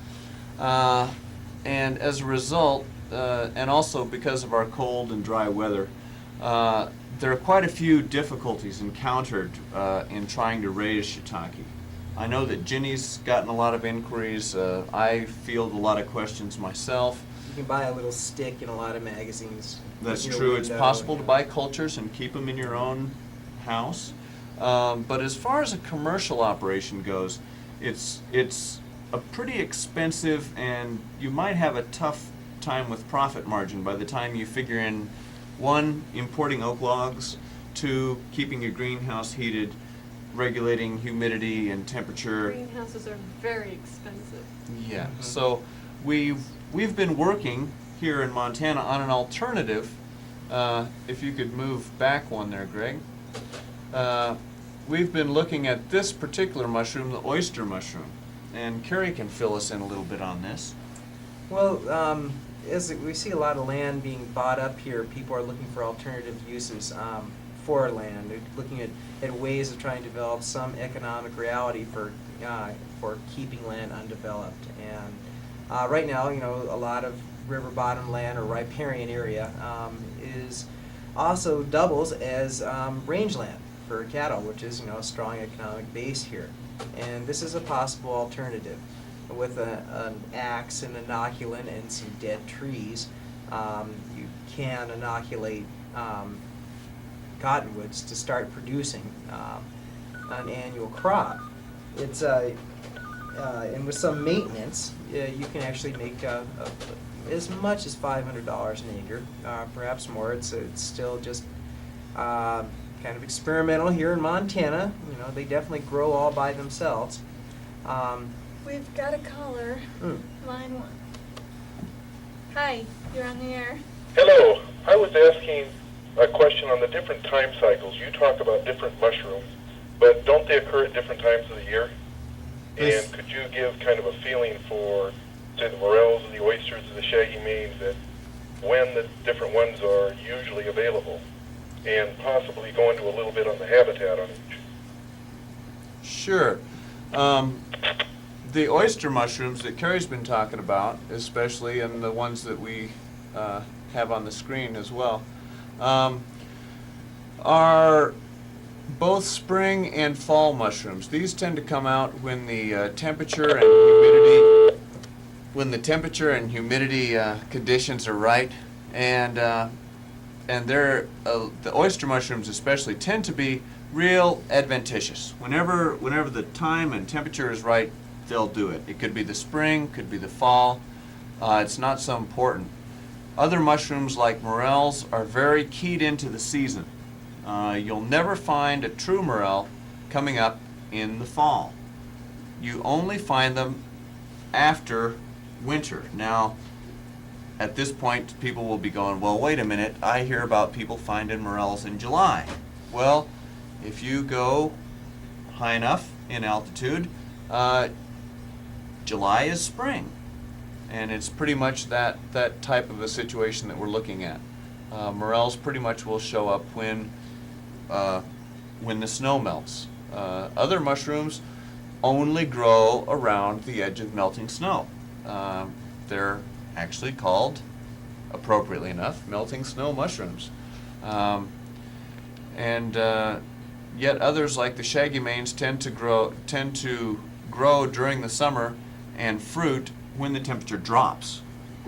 And as a result, and also because of our cold and dry weather, there are quite a few difficulties encountered in trying to raise shiitake. I know that Ginny's gotten a lot of inquiries. I field a lot of questions myself. You can buy a little stick in a lot of magazines. That's in your true. It's window, possible to and- buy cultures and keep them in your own house. But as far as a commercial operation goes, it's a pretty expensive, and you might have a tough time with profit margin by the time you figure in, one, importing oak logs, two, keeping your greenhouse heated, regulating humidity and temperature. Greenhouses are very expensive. Yeah, so we've been working here in Montana on an alternative. If you could move back one there, Greg. We've been looking at this particular mushroom, the oyster mushroom, and Carrie can fill us in a little bit on this. Well, as we see a lot of land being bought up here, people are looking for alternative uses for land. They're looking at ways of trying to develop some economic reality for keeping land undeveloped. And right now, you know, a lot of river bottom land or riparian area is also doubles as rangeland for cattle, which is, you know, a strong economic base here. And this is a possible alternative. With an axe, an inoculant, and some dead trees, you can inoculate cottonwoods to start producing an annual crop. It's and with some maintenance, you can actually make as much as $500 an acre, perhaps more. It's still just kind of experimental here in Montana. You know, they definitely grow all by themselves. We've got a caller, line 1. Hi, you're on the air. Hello. I was asking a question on the different time cycles. You talk about different mushrooms, but don't they occur at different times of the year? Yes. And could you give kind of a feeling for, say, the morels and the oysters and the shaggy manes, that when the different ones are usually available, and possibly go into a little bit on the habitat on each? Sure. The oyster mushrooms that Carrie's been talking about, especially, and the ones that we have on the screen as well, are both spring and fall mushrooms. These tend to come out when the temperature and humidity conditions are right, and they're the oyster mushrooms especially tend to be real adventitious. Whenever the time and temperature is right, they'll do it. It could be the spring, could be the fall. It's not so important. Other mushrooms like morels are very keyed into the season. You'll never find a true morel coming up in the fall. You only find them after winter. Now, at this point, people will be going, well, wait a minute, I hear about people finding morels in July. Well, if you go high enough in altitude, July is spring. And it's pretty much that type of a situation that we're looking at. Morels pretty much will show up when the snow melts. Other mushrooms only grow around the edge of melting snow. They're actually called, appropriately enough, melting snow mushrooms. Yet others, like the shaggy manes, tend to grow during the summer and fruit when the temperature drops.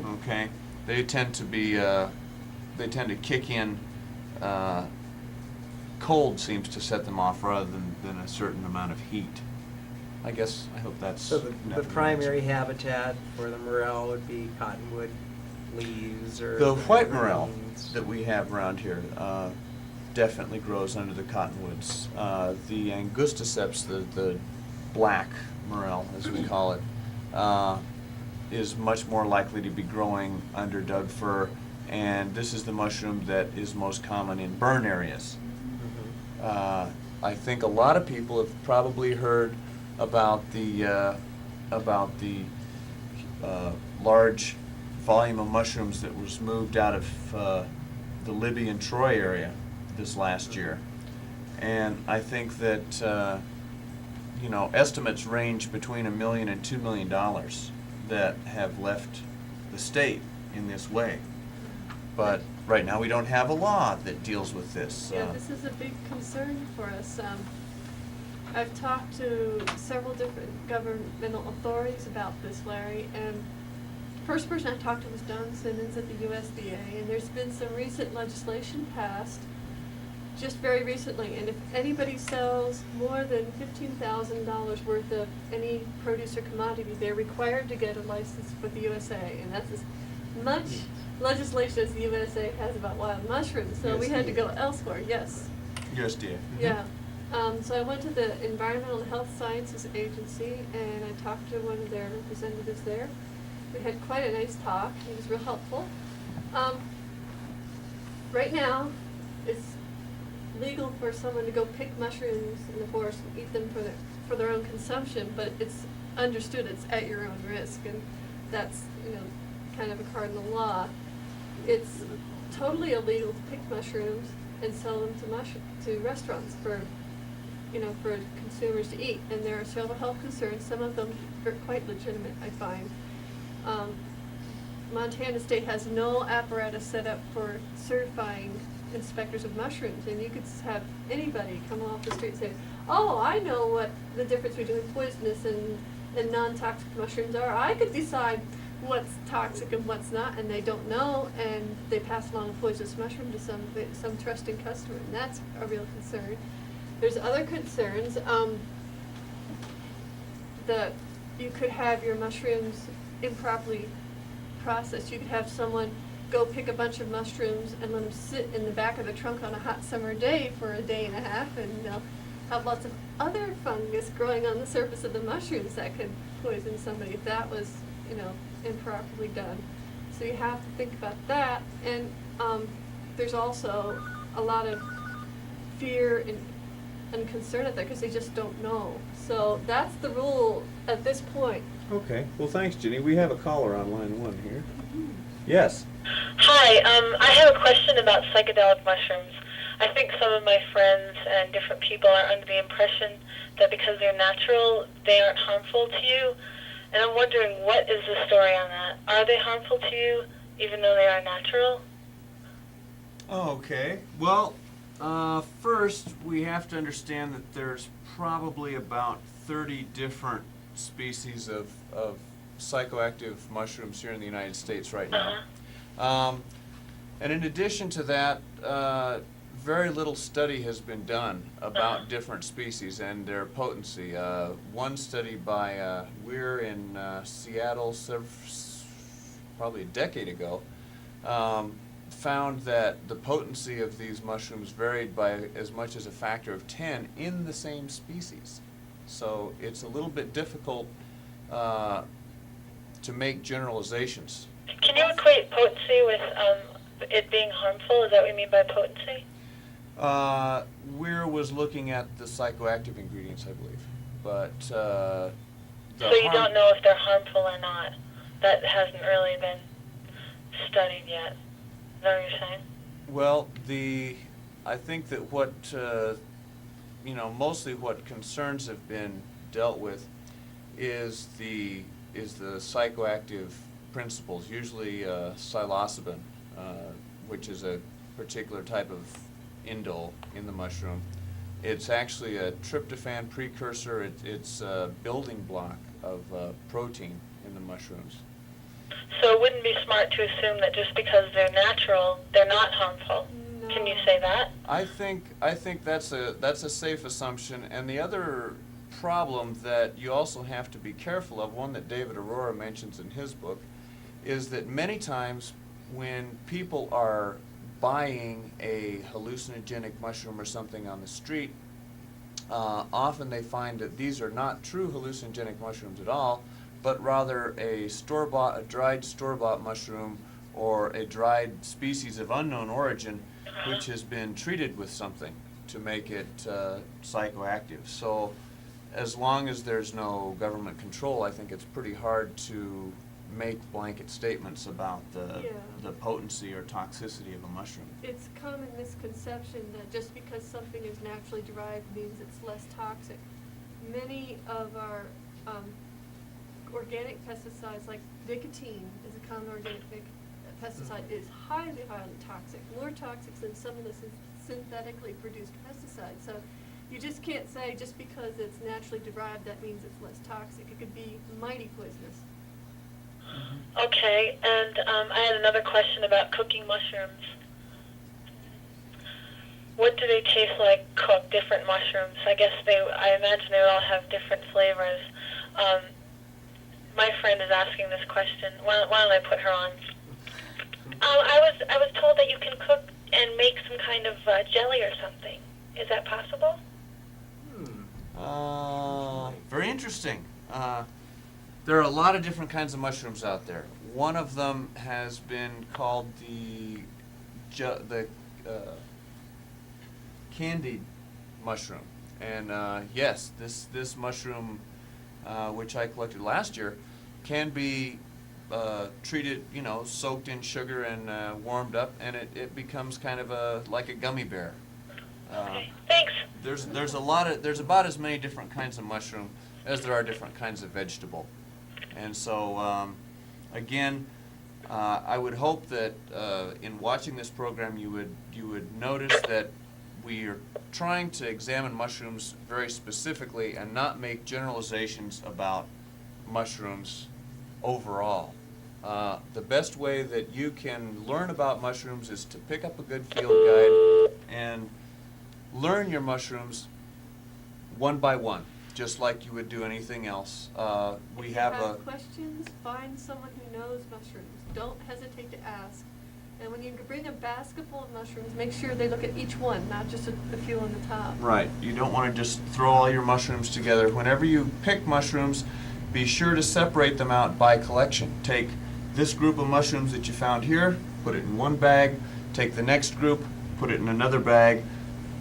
Okay, they tend to kick in. Cold seems to set them off rather than a certain amount of heat. I hope that's So the enough of an primary answer. habitat for the morel would be cottonwood leaves or The white morel evergreens. that we have around here definitely grows under the cottonwoods. The angusticeps, the black morel, as we call it, is much more likely to be growing under Doug fir, and this is the mushroom that is most common in burn areas. I think a lot of people have probably heard about the about the large volume of mushrooms that was moved out of the Libby and Troy area this last year. And I think that, you know, estimates range between $1 million and $2 million that have left the state in this way. But right now we don't have a law that deals with this. Yeah, this is a big concern for us. I've talked to several different governmental authorities about this, Larry, and the first person I talked to was Don Simmons at the USDA, and there's been some recent legislation passed just very recently, and if anybody sells more than $15,000 worth of any produce or commodity, they're required to get a license with the USA, and that's as much legislation as the USA has about wild mushrooms, so we had to go elsewhere, yes. USDA. Yeah. So I went to the Environmental and Health Sciences Agency, and I talked to one of their representatives there. We had quite a nice talk. He was real helpful. Right now, it's legal for someone to go pick mushrooms in the forest and eat them for their own consumption, but it's understood it's at your own risk, and that's, you know, kind of a cardinal law. It's totally illegal to pick mushrooms and sell them to restaurants for, you know, for consumers to eat, and there are several health concerns. Some of them are quite legitimate, I find. Montana State has no apparatus set up for certifying inspectors of mushrooms, and you could have anybody come off the street and say, oh, I know what the difference between poisonous and non-toxic mushrooms are. I could decide what's toxic and what's not, and they don't know, and they pass along a poisonous mushroom to some trusting customer, and that's a real concern. There's other concerns that you could have your mushrooms improperly processed. You could have someone go pick a bunch of mushrooms and let them sit in the back of the trunk on a hot summer day for a day and a half, and they'll have lots of other fungus growing on the surface of the mushrooms that could poison somebody if that was, you know, improperly done. So you have to think about that, and there's also a lot of fear and concern out there because they just don't know. So that's the rule at this point. Okay. Well, thanks, Ginny. We have a caller on line 1 here. Yes. Hi, I have a question about psychedelic mushrooms. I think some of my friends and different people are under the impression that because they're natural, they aren't harmful to you. And I'm wondering, what is the story on that? Are they harmful to you, even though they are natural? Okay. Well, first, we have to understand that there's probably about 30 different species of psychoactive mushrooms here in the United States right now. And in addition to that, very little study has been done about different species and their potency. One study by Weir in Seattle probably a decade ago found that the potency of these mushrooms varied by as much as a factor of 10 in the same species. So it's a little bit difficult to make generalizations. Can you equate potency with it being harmful? Is that what you mean by potency? Weir was looking at the psychoactive ingredients, I believe, but so you don't know if they're harmful or not. That hasn't really been studied yet. Is that what you're saying? Well, I think that what you know, mostly what concerns have been dealt with is the psychoactive principles, usually psilocybin, which is a particular type of indole in the mushroom. It's actually a tryptophan precursor. It's a building block of protein in the mushrooms. So it wouldn't be smart to assume that just because they're natural, they're not harmful. No. Can you say that? I think that's a safe assumption. And the other problem that you also have to be careful of, one that David Aurora mentions in his book, is that many times when people are buying a hallucinogenic mushroom or something on the street, often they find that these are not true hallucinogenic mushrooms at all, but rather a dried store-bought mushroom or a dried species of unknown origin which has been treated with something to make it psychoactive. So as long as there's no government control, I think it's pretty hard to make blanket statements about Yeah. the potency or toxicity of a mushroom. It's a common misconception that just because something is naturally derived means it's less toxic. Many of our organic pesticides, like nicotine is a common organic pesticide, is highly, highly toxic, more toxic than some of the synthetically produced pesticides. So you just can't say just because it's naturally derived that means it's less toxic. It could be mighty poisonous. Okay, and I had another question about cooking mushrooms. What do they taste like cooked, different mushrooms? I imagine they would all have different flavors. My friend is asking this question. Why don't I put her on? I was told that you can cook and make some kind of jelly or something. Is that possible? Very interesting. There are a lot of different kinds of mushrooms out there. One of them has been called the candied mushroom. And yes, this mushroom, which I collected last year, can be treated, soaked in sugar and warmed up, and it becomes kind of like a gummy bear. Okay, thanks. There's about as many different kinds of mushroom as there are different kinds of vegetable. And so, again, I would hope that in watching this program you would notice that we are trying to examine mushrooms very specifically and not make generalizations about mushrooms overall. The best way that you can learn about mushrooms is to pick up a good field guide and learn your mushrooms one by one, just like you would do anything else. We If have you a have questions, find someone who knows mushrooms. Don't hesitate to ask. And when you bring a basket full of mushrooms, make sure they look at each one, not just a few on the top. right. You don't want to just throw all your mushrooms together. Whenever you pick mushrooms, be sure to separate them out by collection. Take this group of mushrooms that you found here, put it in one bag. Take the next group, put it in another bag.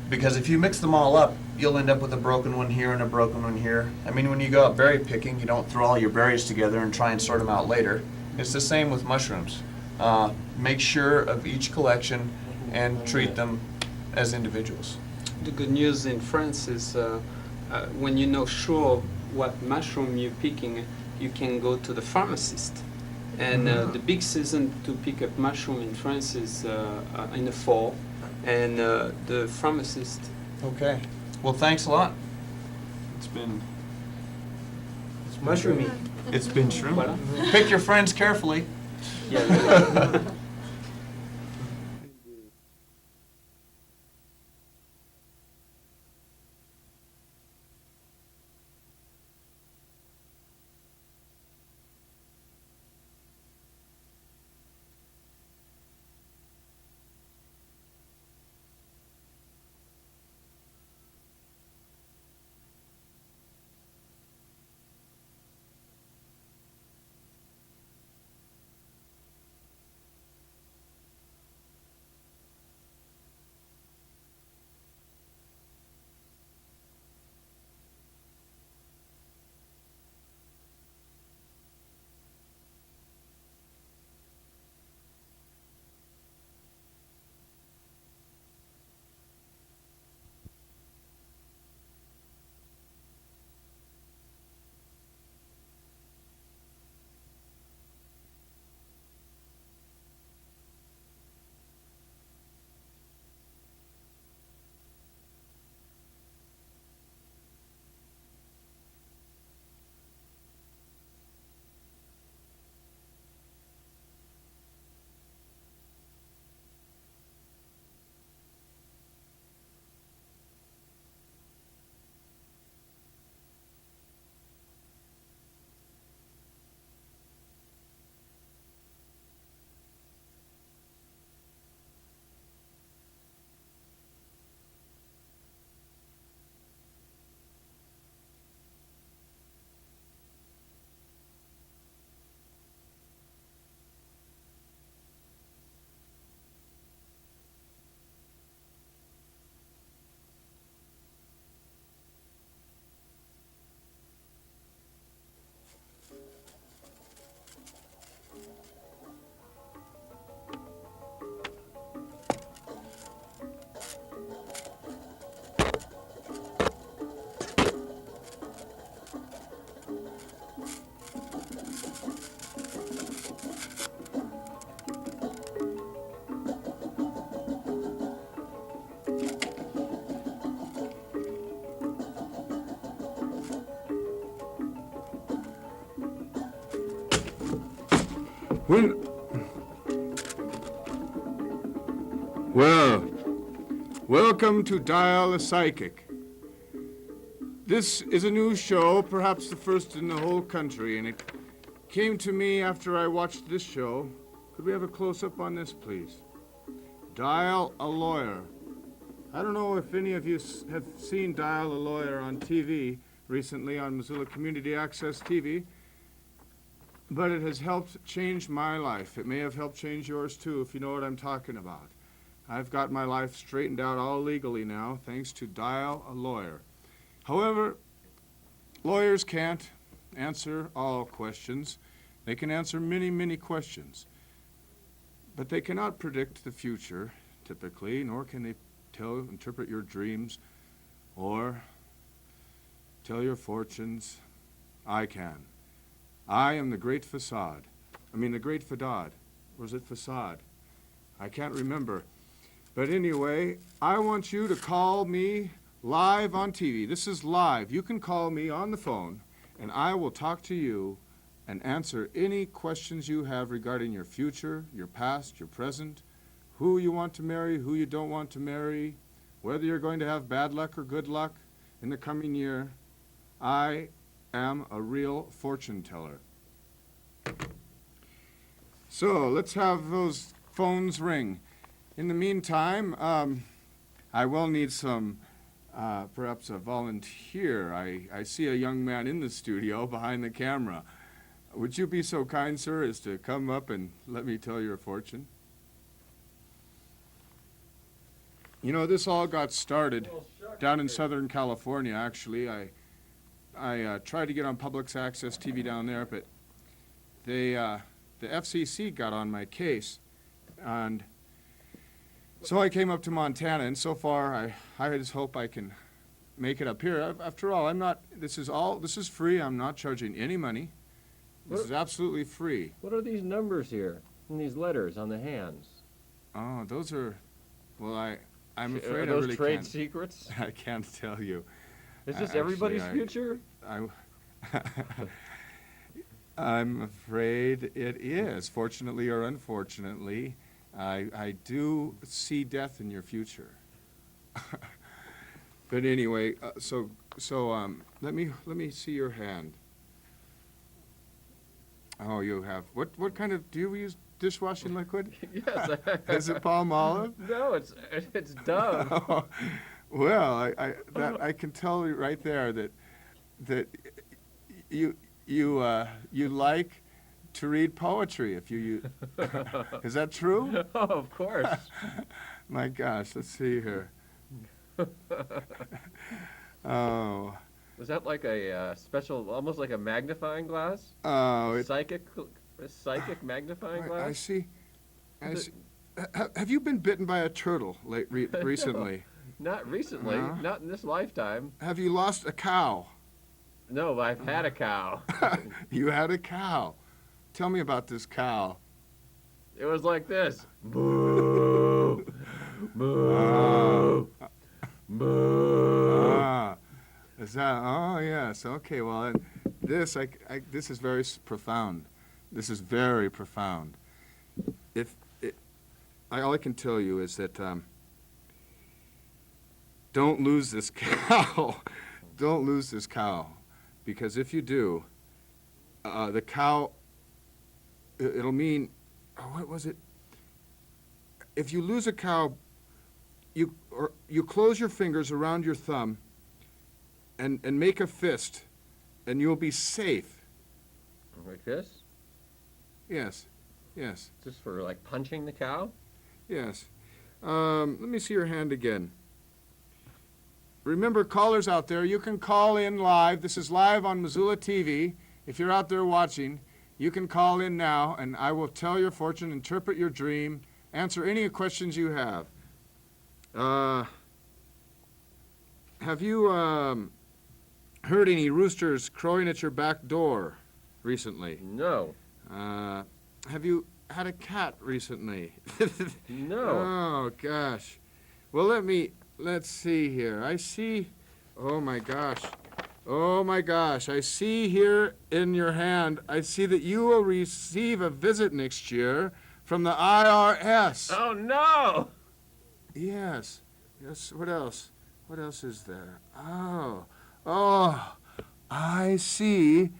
Because if you mix them all up, you'll end up with a broken one here and a broken one here. I mean, when you go out berry picking, you don't throw all your berries together and try and sort them out later. It's the same with mushrooms. Make sure of each collection and treat them as individuals. The good news in France is when you know sure what mushroom you're picking, you can go to the pharmacist. And the big season to pick up mushroom in France is in the fall. And the pharmacist. Okay. Well, thanks a lot. It's been Mushroomy. It's been true. Voilà. Pick your friends carefully. Yeah. Well, welcome to Dial a Psychic. This is a new show, perhaps the first in the whole country, and it came to me after I watched this show. Could we have a close-up on this, please? Dial a Lawyer. I don't know if any of you have seen Dial a Lawyer on TV recently on Missoula Community Access TV, but it has helped change my life. It may have helped change yours too, if you know what I'm talking about. I've got my life straightened out all legally now, thanks to Dial a Lawyer. However, lawyers can't answer all questions. They can answer many, many questions. But they cannot predict the future, typically, nor can they interpret your dreams or tell your fortunes. I can. I am the great facade. The great Fadad. Or is it facade? I can't remember. But anyway, I want you to call me live on TV. This is live. You can call me on the phone, and I will talk to you and answer any questions you have regarding your future, your past, your present, who you want to marry, who you don't want to marry, whether you're going to have bad luck or good luck in the coming year. I am a real fortune teller. So let's have those phones ring. In the meantime, I will need some, perhaps a volunteer. I see a young man in the studio behind the camera. Would you be so kind, sir, as to come up and let me tell your fortune? You know, this all got started down in Southern California, actually. I tried to get on public access TV down there, but the FCC got on my case, and so I came up to Montana, and so far I just hope I can make it up here. After all, this is free. I'm not charging any money. This is absolutely free. What are these numbers here and these letters on the hands? Oh, those are, well, I'm afraid Are I those really trade can't. secrets? I can't tell you. Is this Actually, everybody's future? I'm afraid it is. Fortunately or unfortunately, I do see death in your future. But anyway, let me see your hand. Oh, you have what kind of, do you use dishwashing liquid? Yes. Is it Palmolive? No, it's Dove. Well, I can tell you right there that you like to read poetry if you is that true? Oh, of course. My gosh, let's see here. Oh. Was that like a special, almost like a magnifying glass? Oh, psychic magnifying glass? I see. Have you been bitten by a turtle recently? No, not recently. No? Not in this lifetime. Have you lost a cow? No, but I've had a cow. You had a cow. Tell me about this cow. It was like this. Moo! Moo! Moo! Is that? Oh yes. Okay. Well, this is very profound. This is very profound. All I can tell you is that don't lose this cow. Don't lose this cow, because if you do, the cow. It'll mean. Oh, what was it? If you lose a cow, you close your fingers around your thumb. And make a fist, and you'll be safe. Like this? Yes, yes. Just for like punching the cow? Yes. Let me see your hand again. Remember, callers out there, you can call in live. This is live on Missoula TV. If you're out there watching, you can call in now, and I will tell your fortune, interpret your dream, answer any questions you have. Have you heard any roosters crowing at your back door recently? No. Have you had a cat recently? No. Oh, gosh. Well, let's see here. I see, oh my gosh. Oh my gosh, I see here in your hand, I see that you will receive a visit next year from the IRS. Oh, no! Yes. Yes, what else? What else is there? Oh, I see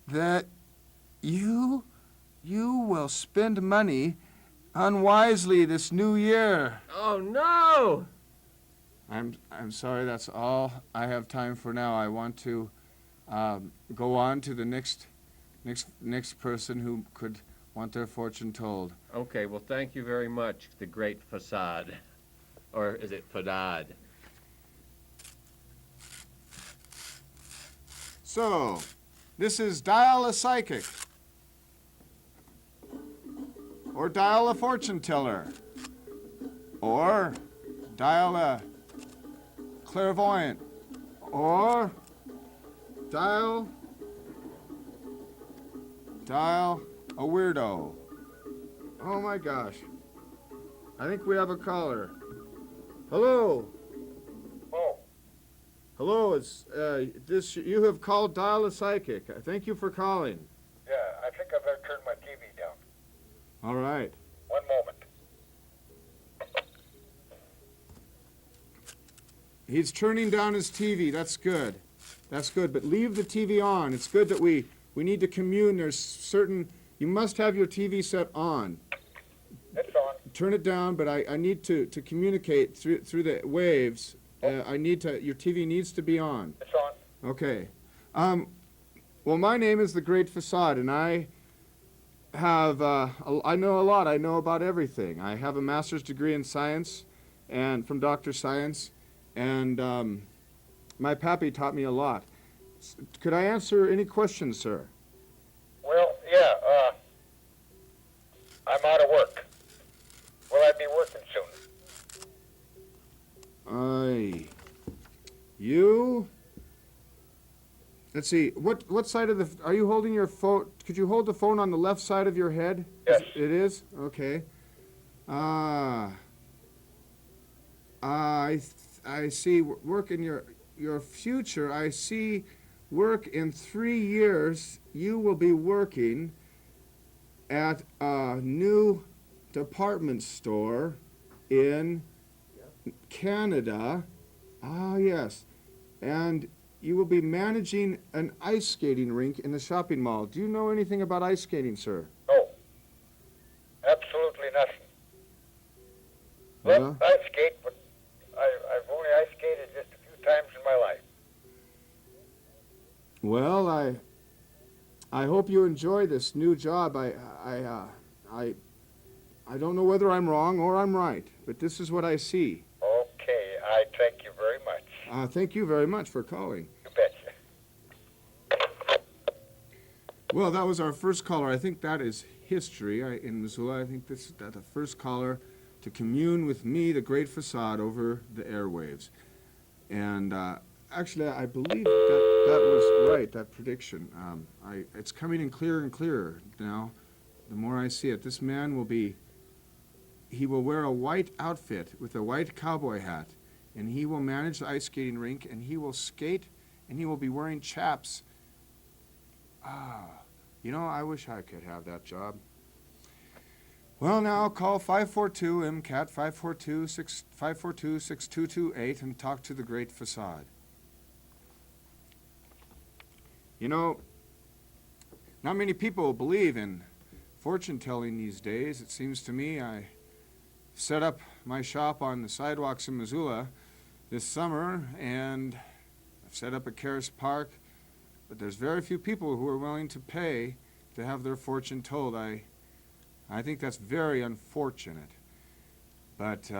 that you will spend money unwisely this new year. Oh, no! I'm sorry, that's all I have time for now. I want to go on to the next person who could want their fortune told. Okay, well, thank you very much, the great facade. Or is it Fadad? So, this is dial a psychic, or dial a fortune teller, or dial a clairvoyant, or dial a weirdo. Oh my gosh. I think we have a caller. Hello. Oh, Hello, it's this. You have called Dial a Psychic. Thank you for calling. yeah, I think I better turn my TV down. All right. One moment. He's turning down his TV. That's good. That's good. But leave the TV on. It's good that we need to commune. There's certain. You must have your TV set on. It's on. Turn it down, but I need to communicate through the waves. I need to. Your TV needs to be on. It's on. Okay. Well, my name is the Great Facade, and I have. I know a lot. I know about everything. I have a master's degree in science, and from Dr. Science, and my pappy taught me a lot. Could I answer any questions, sir? Well, yeah, I'm out of work. Will I be working soon? You. Let's see. What side of the? Are you holding your phone? Could you hold the phone on the left side of your head? Yes. It is. Okay. I see work in your future. I see work in 3 years. You will be working at a new department store in Canada. Ah, yes. And you will be managing an ice skating rink in the shopping mall. Do you know anything about ice skating, sir? No. Absolutely nothing. Yeah. Well, I skate, but I've only ice skated just a few times in my life. Well, I hope you enjoy this new job. I don't know whether I'm wrong or I'm right, but this is what I see. Okay, I thank you very much. Thank you very much for calling. You betcha. Well, that was our first caller. I think that is history in Missoula. I think that's the first caller to commune with me, the Great Facade, over the airwaves. And actually, I believe that was right, that prediction. It's coming in clearer and clearer now, the more I see it. This man he will wear a white outfit with a white cowboy hat, and he will manage the ice skating rink, and he will skate, and he will be wearing chaps. I wish I could have that job. Well, now call 542 MCAT 542-6228 and talk to the Great Facade. Not many people believe in fortune telling these days. It seems to me I set up my shop on the sidewalks in Missoula this summer, and I've set up at Karis Park, but there's very few people who are willing to pay to have their fortune told. I think that's very unfortunate. But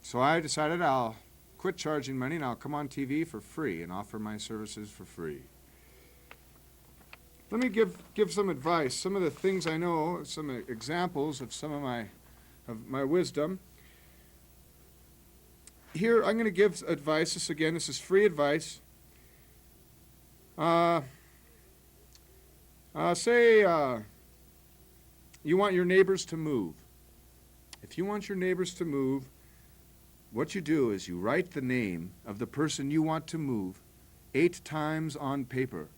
so I decided I'll quit charging money and I'll come on TV for free and offer my services for free. Let me give some advice, some of the things I know, some examples of some of my wisdom. Here, I'm going to give advice. This is free advice. Say you want your neighbors to move. If you want your neighbors to move, what you do is you write the name of the person you want to move 8 times on paper.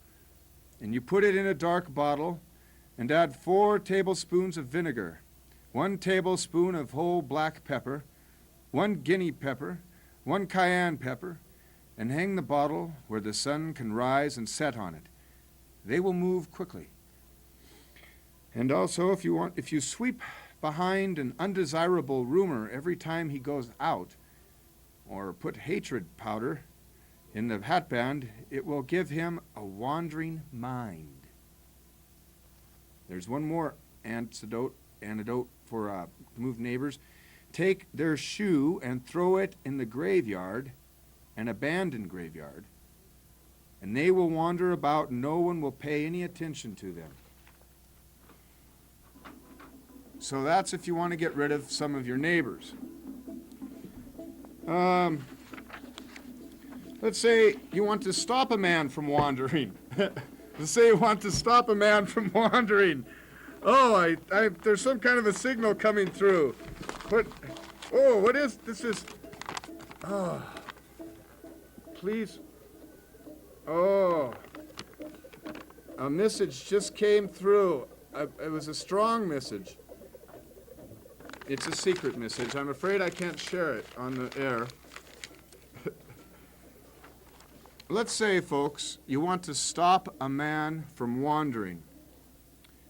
And you put it in a dark bottle and add 4 tablespoons of vinegar, 1 tablespoon of whole black pepper, 1 guinea pepper, 1 cayenne pepper, and hang the bottle where the sun can rise and set on it. They will move quickly. And also, if you sweep behind an undesirable rumor every time he goes out, or put hatred powder in the hatband, it will give him a wandering mind. There's one more antidote for to move neighbors. Take their shoe and throw it in the graveyard, an abandoned graveyard, and they will wander about and no one will pay any attention to them. So that's if you want to get rid of some of your neighbors. Let's say you want to stop a man from wandering. Let's say you want to stop a man from wandering. Oh, there's some kind of a signal coming through. What is this? Please. Oh, a message just came through. It was a strong message. It's a secret message. I'm afraid I can't share it on the air. Let's say, folks, you want to stop a man from wandering.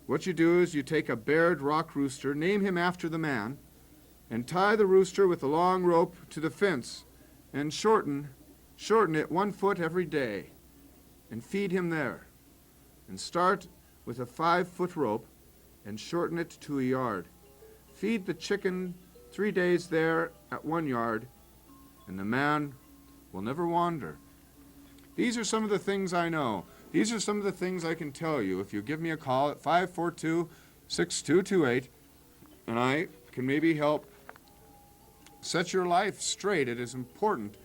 What you do is you take a bared rock rooster, name him after the man, and tie the rooster with a long rope to the fence and shorten it 1 foot every day and feed him there. And start with a 5-foot rope and shorten it to a yard. Feed the chicken 3 days there at 1 yard, and the man will never wander. These are some of the things I know. These are some of the things I can tell you if you give me a call at 542-6228, and I can maybe help set your life straight. It is important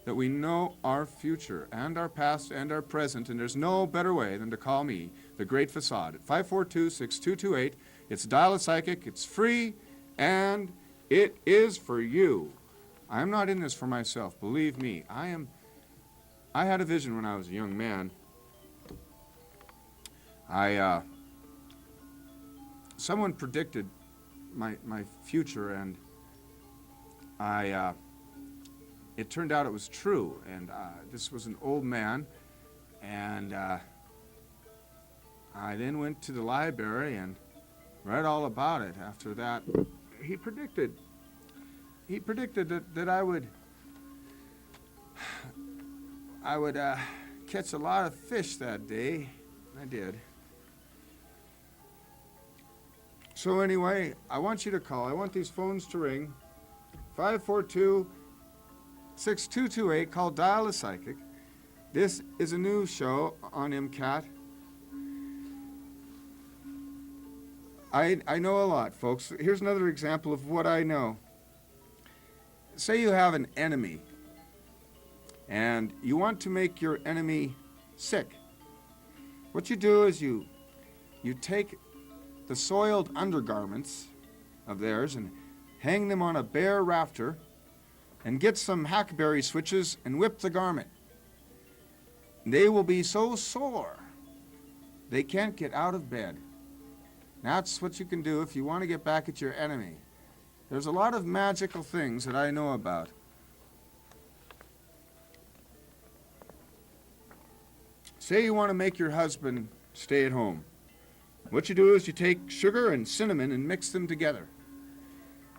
that we know our future and our past and our present, and there's no better way than to call me, the Great Facade, at 542-6228. It's Dial a Psychic, it's free, and it is for you. I'm not in this for myself, believe me. I had a vision when I was a young man. Someone predicted my future, and it turned out it was true. And this was an old man, and I then went to the library and read all about it. After that, he predicted that I would catch a lot of fish that day. I did. So anyway, I want you to call. I want these phones to ring. 542-6228. Call Dial a Psychic. This is a new show on MCAT. I know a lot, folks. Here's another example of what I know. Say you have an enemy, and you want to make your enemy sick. What you do is you take the soiled undergarments of theirs and hang them on a bare rafter and get some hackberry switches and whip the garment. They will be so sore they can't get out of bed. That's what you can do if you want to get back at your enemy. There's a lot of magical things that I know about. Say you want to make your husband stay at home. What you do is you take sugar and cinnamon and mix them together.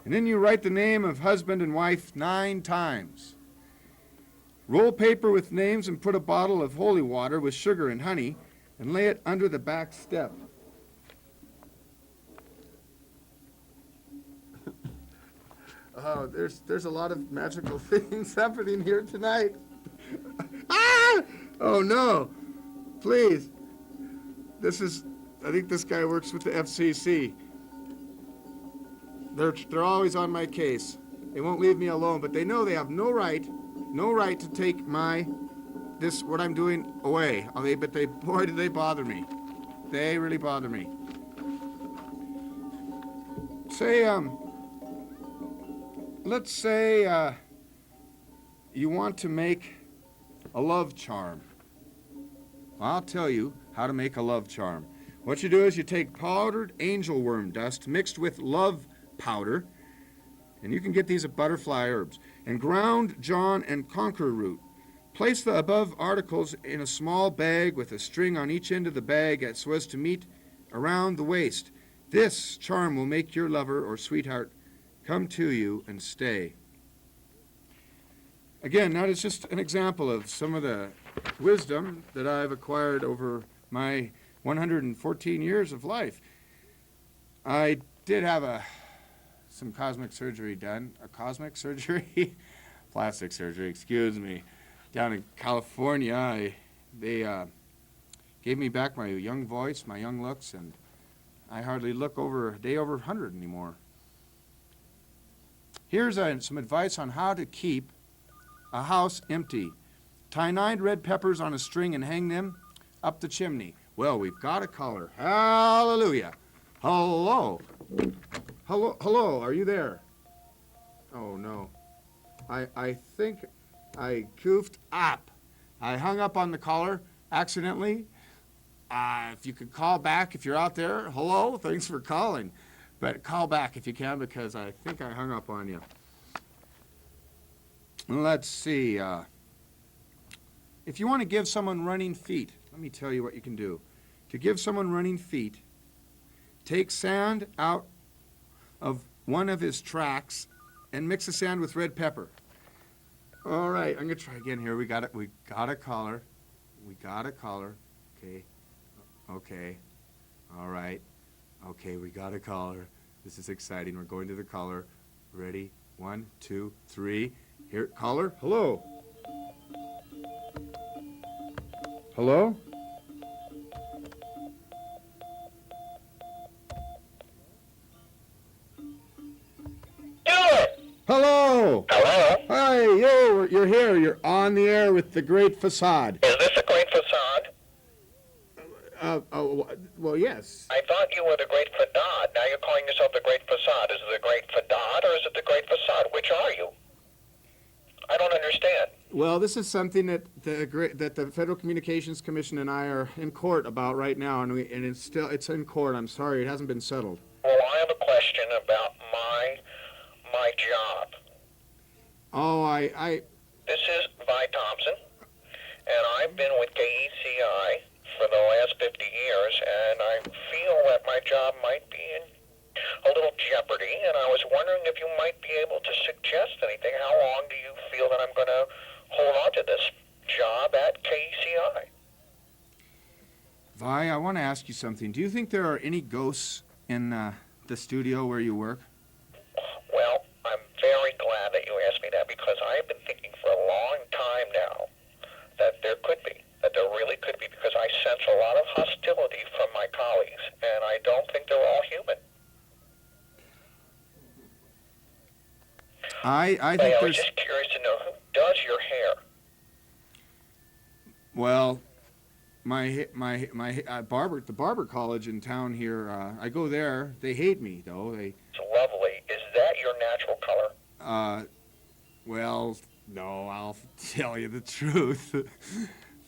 And then you write the name of husband and wife 9 times. Roll paper with names and put a bottle of holy water with sugar and honey and lay it under the back step. Oh, there's a lot of magical things happening here tonight. Ah! Oh no! Please. I think this guy works with the FCC. They're always on my case. They won't leave me alone, but they know they have no right to take what I'm doing away. But boy, do they bother me. They really bother me. Let's say you want to make a love charm. I'll tell you how to make a love charm. What you do is you take powdered angel worm dust mixed with love powder, and you can get these at Butterfly Herbs, and ground John and conquer root. Place the above articles in a small bag with a string on each end of the bag so as to meet around the waist. This charm will make your lover or sweetheart come to you and stay. Again, that is just an example of some of the wisdom that I've acquired over my 114 years of life. I did have some cosmic surgery done, plastic surgery, excuse me, down in California. They gave me back my young voice, my young looks, and I hardly look over a day over 100 anymore. Here's some advice on how to keep a house empty. Tie 9 red peppers on a string and hang them up the chimney. Well, we've got a caller. Hallelujah. Hello. Hello, are you there? Oh, no. I think I goofed up. I hung up on the caller accidentally. If you could call back if you're out there. Hello, thanks for calling. But call back if you can, because I think I hung up on you. Let's see. If you want to give someone running feet, let me tell you what you can do. To give someone running feet, take sand out of one of his tracks and mix the sand with red pepper. All right, I'm going to try again here. We got a caller. Okay. Okay. All right. Okay, we got a caller. This is exciting. We're going to the caller. Ready? 1, 2, 3. Here, caller. Hello. Hello? Hello. Hello? Hi, you're here. You're on the air with the Great Facade. Is this a great facade? Well, yes. I thought you were the great facade. Now you're calling yourself the great facade. Is it the great facade or is it the great facade? Which are you? I don't understand. Well, this is something that the Federal Communications Commission and I are in court about right now, and it's in court. I'm sorry, it hasn't been settled. Well, I have a question about my job. Oh, This is Vi Thompson, and I've been with KECI for the last 50 years, and I feel that my job might be in a little jeopardy, and I was wondering if you might be able to suggest anything. How long do you feel that I'm going to hold on to this job at KECI? Vi, I want to ask you something. Do you think there are any ghosts in the studio where you work? Well, I'm very glad that you asked me that, because I've been thinking for a long time now that there really could be, because I sense a lot of hostility from my colleagues, and I don't think they're all human. I think I was there's... just curious to know, who does your hair? Well, my barber, the barber college in town here, I go there. They hate me, though. It's lovely. Is that your natural color? Well, no, I'll tell you the truth.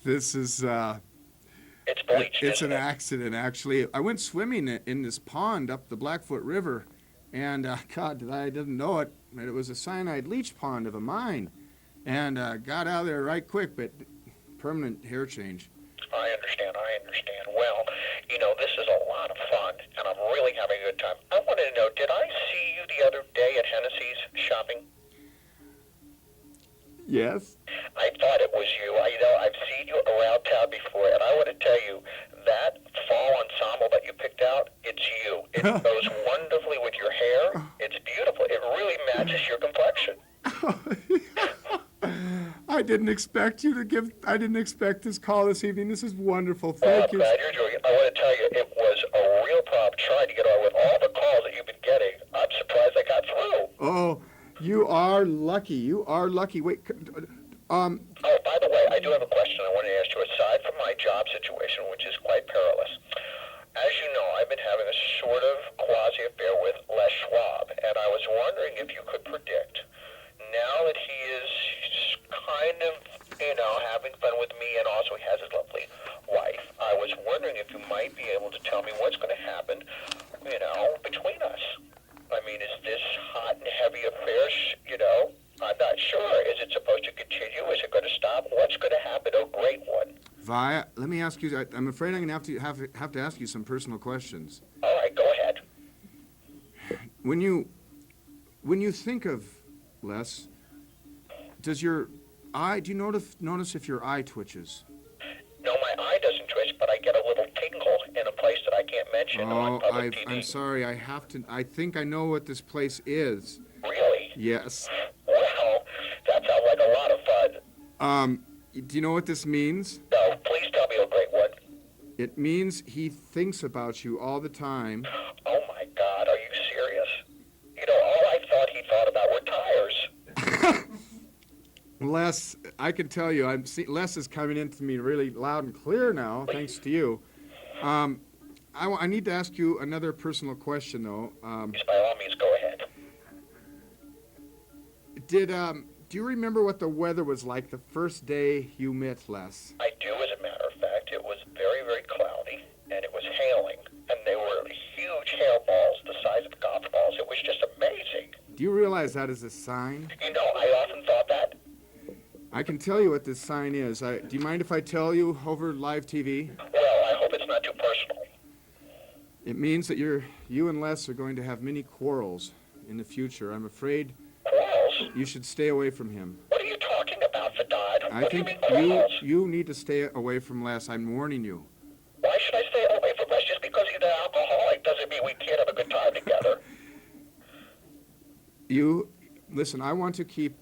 This is, It's bleached, it's an isn't it? accident, actually. I went swimming in this pond up the Blackfoot River, and, God, I didn't know it, but it was a cyanide leach pond of a mine, and got out of there right quick, but permanent hair change. I understand. Well, this is a lot of fun, and I'm really having a good time. I wanted to know, did I see you the other day at Hennessy's shopping? Yes? I thought it was you. I've seen you around town before, and I want to tell you, that fall ensemble that you picked out, it's you. It goes wonderfully with your hair. It's beautiful. It really matches your complexion. I didn't expect this call this evening. This is wonderful. I'm Thank you. glad you're enjoying it. I want to tell you, it was a real problem trying to get on with all the calls that you've been getting. I'm surprised I got through. Oh, you are lucky. Wait, Oh, by the way, I do have a question I want to ask you. Aside from my job situation, which is quite perilous, as you know, I've been having a sort of quasi-affair with Les Schwab, and I was wondering if you could predict, now that he is kind of, having fun with me, and also he has his lovely wife, Vi, let me ask you, I'm afraid I'm going to have to ask you some personal questions. All right, go ahead. When you think of Les, does your eye, do you notice if your eye twitches? No, my eye doesn't twitch, but I get a little tingle in a place that I can't mention on public TV. I'm sorry, I think I know what this place is. Really? Yes. Well, that sounds like a lot of fun. Do you know what this means? No, please tell me, a great one. It means he thinks about you all the time. Oh my God, are you serious? You know, all I thought he thought about were tires. Les, I can tell you, Les is coming into me really loud and clear now, thanks to you. I need to ask you another personal question, though. Please, by all means, go ahead. Do you remember what the weather was like the first day you met Les? I do, as a matter of fact. It was very, very cloudy, and it was hailing, and they were huge hail balls the size of golf balls. It was just amazing. Do you realize that is a sign? You know, I often thought that. I can tell you what this sign is. Do you mind if I tell you over live TV? Well, I hope it's not too personal. It means that you and Les are going to have many quarrels in the future. I'm afraid Quarrels? you should stay away from him. What are you talking about, Fadad? I What do you think mean quarrels? you need to stay away from Les. I'm warning you. Why should I stay away from us? Just because he's an alcoholic doesn't mean we can't have a good time together. Listen, I want to keep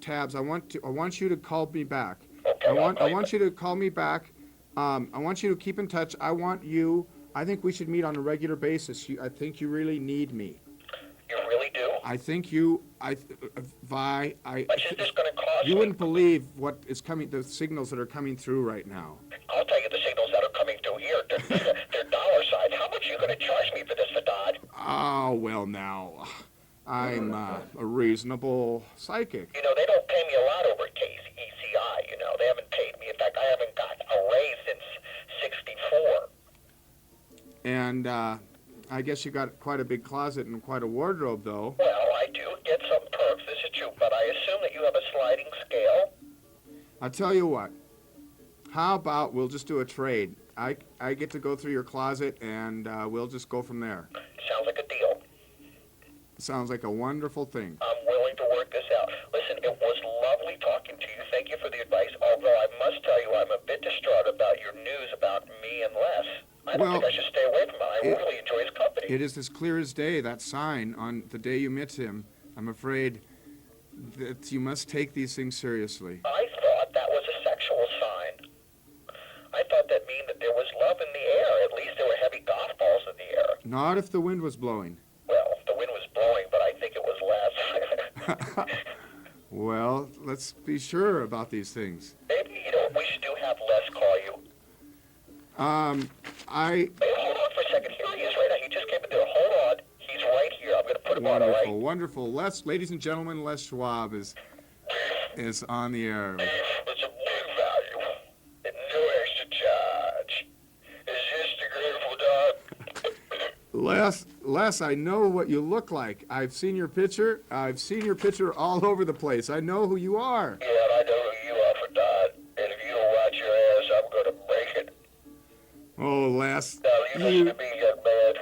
tabs. I want you to call me back. Okay, I want you to call me back. I want you to keep in touch. I think we should meet on a regular basis. I think you really need me. You really do? I think Vi, How much is this going to cost you me? wouldn't believe what is coming, the signals that are coming through right now. I'll tell you the signals that are coming through here. They're dollar signs. How much are you going to charge me for this, Fadad? Oh, well now, I'm a reasonable psychic. You know, they don't pay me a lot over at ECI, you know. They haven't paid me. In fact, I haven't got a raise since 64. And I guess you got quite a big closet and quite a wardrobe, though. Well, I do get some perks, this is true, but I assume that you have a sliding scale. I'll tell you what. How about we'll just do a trade? I get to go through your closet, and we'll just go from there. Sounds like a deal. Sounds like a wonderful thing. I'm willing to work this out. Listen, it was lovely talking to you. Thank you for the advice, although I must tell you I'm a bit distraught about your news about me and Les. I don't think I should stay away from him. I really enjoy his company. It is as clear as day, that sign on the day you met him. I'm afraid that you must take these things seriously. I thought that was a sexual sign. I thought that meant that there was love in the air. At least there were heavy golf balls in the air. Not if the wind was blowing. Well, the wind was blowing, but I think it was Les. Well, let's be sure about these things. Maybe, you know what we should do? Have Les call you. Hey, hold on for a second. Here he is right now. He just came in there. Hold on. He's right here. I'm going to put him on, all right? Wonderful. Ladies and gentlemen, Les Schwab is on the air. It's a new value. And no extra charge. Is this the grateful dog? Les, I know what you look like. I've seen your picture. I've seen your picture all over the place. I know who you are. Yeah, and I know who you are, for Don. And if you don't watch your ass, I'm going to break it. Oh, Les. Now, you listen to me, young man.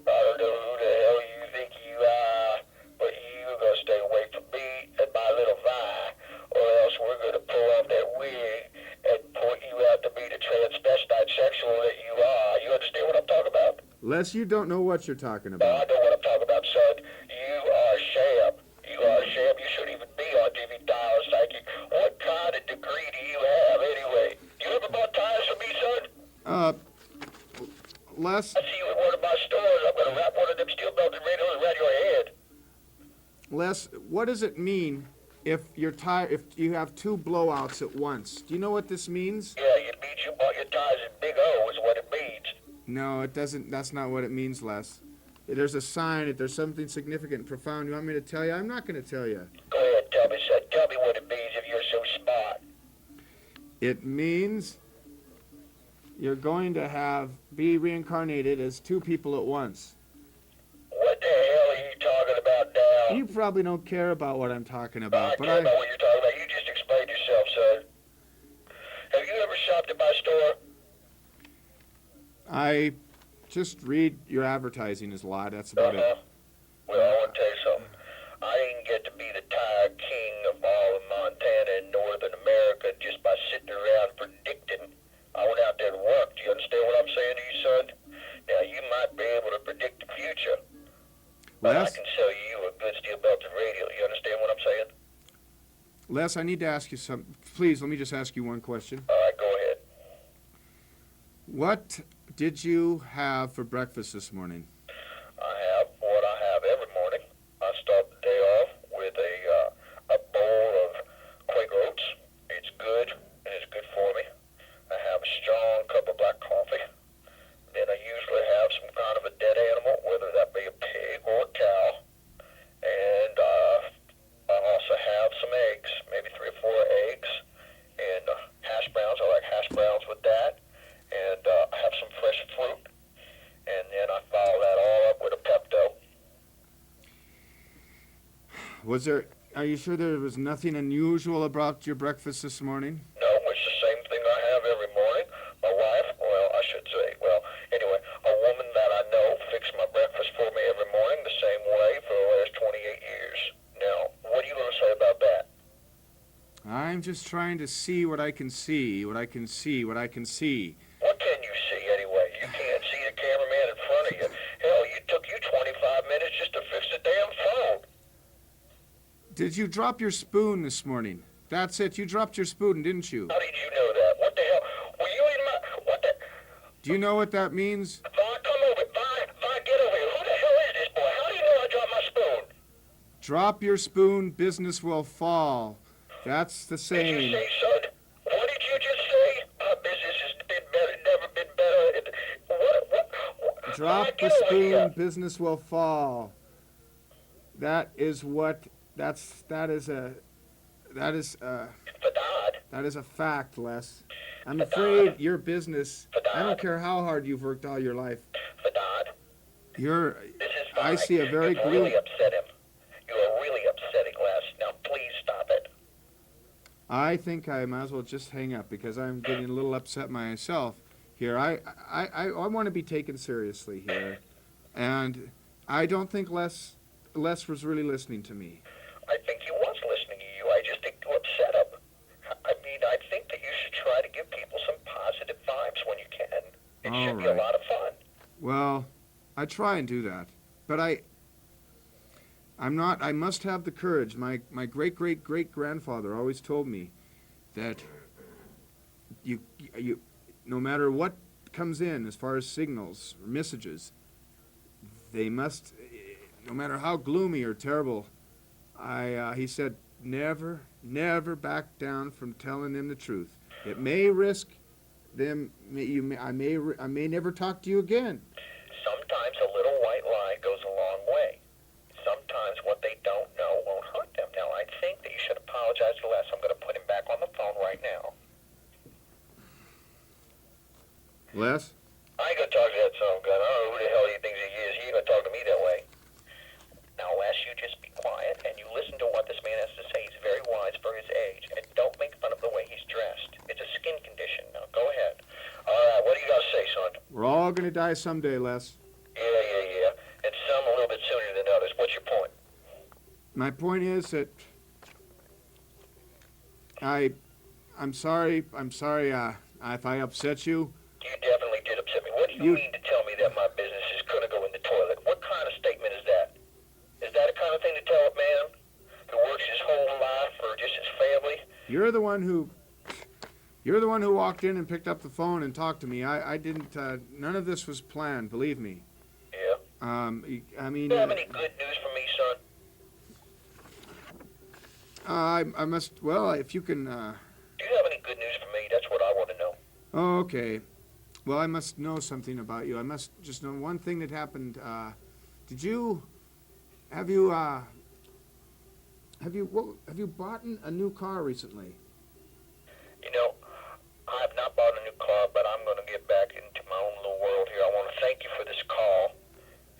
I don't know who the hell you think you are, but you're going to stay away from me and my little Vi, or else we're going to pull off that wig and point you out to be the transvestite sexual that you are. You understand what I'm talking about? Les, you don't know what you're talking I about. know what I'm talking about, son. You are a sham. You are a sham. You shouldn't even be on TV Dial Psychic. What kind of degree do you have, anyway? You ever bought tires for me, son? Les, I see you at one of my stores. I'm going to wrap one of them steel-belted radios around your head. Les, what does it mean if you have two blowouts at once? Do you know what this means? Yeah, it means you bought your tires in Big O is what it means. No, it doesn't. That's not what it means, Les. There's a sign. If there's something significant and profound, you want me to tell you? I'm not going to tell you. Go ahead, tell me, son. Tell me what it means if you're so smart. It means you're going to be reincarnated as two people at once. What the hell are you talking about now? You probably don't care about what I'm talking about, I but care about what you're talking about. You just explained yourself, son. Have you ever shopped at my store? I just read your advertising is a lot. That's about Uh-huh. it. Well, I want to tell you something. I didn't get to be the tire king of all of Montana and Northern America just by sitting around predicting. I went out there to work. Do you understand what I'm saying to you, son? Now, you might be able to predict the future, but I Les, can sell you a good steel-belted radio. You understand what I'm saying? Les, I need to ask you something. Please, let me just ask you one question. All right, go ahead. What did you have for breakfast this morning? I have what I have every morning. I start the day off with a bowl of Quaker oats. It's good, and it's good for me. I have a strong cup of black coffee. Then I usually have some kind of a dead animal, whether that be a pig or a cow. And I also have some eggs, maybe 3 or 4 eggs, and hash browns. I like hash browns with that. And I have some fresh fruit. And then I follow that all up with a Pepto. Are you sure there was nothing unusual about your breakfast this morning? No, it's the same thing I have every morning. My wife, well, I should say, well, anyway, a woman that I know fixes my breakfast for me every morning the same way for the last 28 years. Now, what are you going to say about that? I'm just trying to see what I can see, what I can see, what I can see. What can you see anyway? You can't see the cameraman in front of you. Hell, it took you 25 minutes just to fix the damn phone. Did you drop your spoon this morning? That's it, you dropped your spoon, didn't you? How did you know that? What the hell? Were you in my... What the... Do you know what that means? Vi, come over. Vi, get over here. Who the hell is this boy? How do you know I dropped my spoon? Drop your spoon, business will fall. That's the Did saying. you say, son? What did you just say? Our business has been better, never been better. What? Drop Vi, the get over spoon, here. business will fall. That is what, that is a fact, Les. I'm afraid your business, I don't care how hard you've worked all your life. Fadad, this is Vi. I see a very You've really upset him. You are really upsetting Les. Now, please stop it. I think I might as well just hang up because I'm getting a little upset myself here. I want to be taken seriously here. And I don't think Les was really listening to me. I think he was listening to you. I just think you upset him. I mean, I think that you should try to give people some positive vibes when you can. It All should be a right. lot of fun. Well, I try and do that. But I must have the courage. My great-great-great-grandfather always told me that you no matter what comes in as far as signals or messages, they must, no matter how gloomy or terrible, he said, never back down from telling them the truth. It may risk them, I may never talk to you again. Sometimes a little white lie goes a long way. Sometimes what they don't know won't hurt them. Now, I think that you should apologize to Les. I'm going to put him back on the phone right now. Les? I ain't going to talk to that son of a gun. I don't know who the hell he thinks he is. He ain't going to talk to me that way. Now, Les, you just be quiet and you listen to what this man has to say. He's very wise for his age. And don't make fun of the way he's dressed. It's a skin condition. Now, go ahead. All right, what do you got to say, son? We're all going to die someday, Les. Yeah. And some a little bit sooner than others. What's your point? My point is that I'm sorry if I upset you. You definitely did upset me. What do you mean to tell me that my business is going to go in the toilet? What kind of statement is that? Is that the kind of thing to tell a man who works his whole life for just his family? You're the one who walked in and picked up the phone and talked to me. I didn't, none of this was planned, believe me. Yeah. I mean... Do you have any good news for me, son? I must, well, if you can, Do you have any good news for me? That's what I want to know. Oh, okay. Well, I must know something about you. I must just know one thing that happened. Have you bought a new car recently? You know, I have not bought a new car, but I'm going to get back into my own little world here. I want to thank you for this call,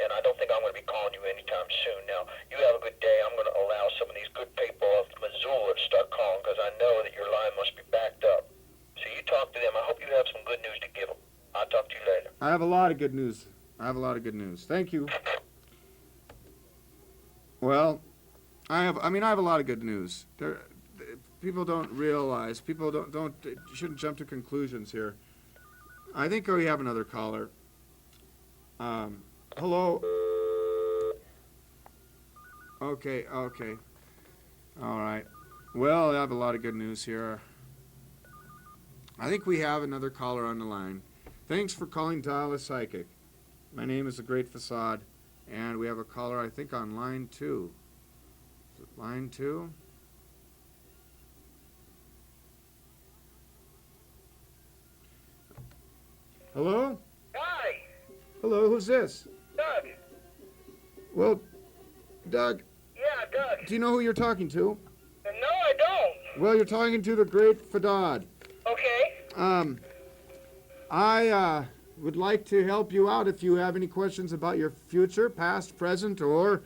and I don't think I'm going to be calling you anytime soon. Now, you have a good day. I'm going to allow some of these good people of Missoula to start calling because I know that your line must be backed up. So you talk to them. I hope you have some good news to give them. I'll talk to you later. I have a lot of good news. I have a lot of good news. Thank you. Well, I have a lot of good news. People don't realize, shouldn't jump to conclusions here. I think we have another caller. Hello? Okay. All right. Well, I have a lot of good news here. I think we have another caller on the line. Thanks for calling Dial a Psychic. My name is The Great Facade, and we have a caller, I think, on line 2. Is it line 2? Hello? Hi, Hello, who's this? Doug. Well, Doug, Yeah, Doug. do you know who you're talking to? No, I don't. Well, you're talking to The Great Facade. Okay. I would like to help you out if you have any questions about your future, past, present, or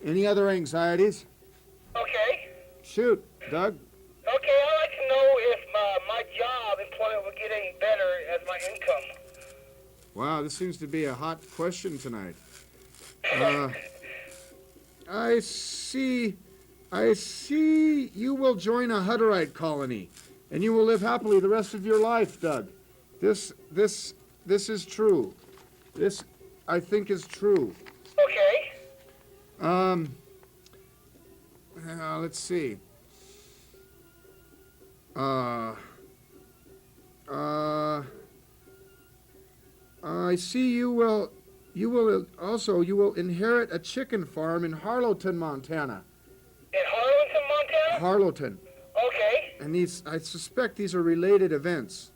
any other anxieties. Okay. Shoot, Doug. Okay, I'd like to know if my job, employment, will get any better as my income. Wow, this seems to be a hot question tonight. I see you will join a Hutterite colony, and you will live happily the rest of your life, Doug. This is true. This, I think, is true. Okay. Let's see. I see you will inherit a chicken farm in Harlowton, Montana. In Harlowton, Montana? Harlowton. Okay. And I suspect these are related events.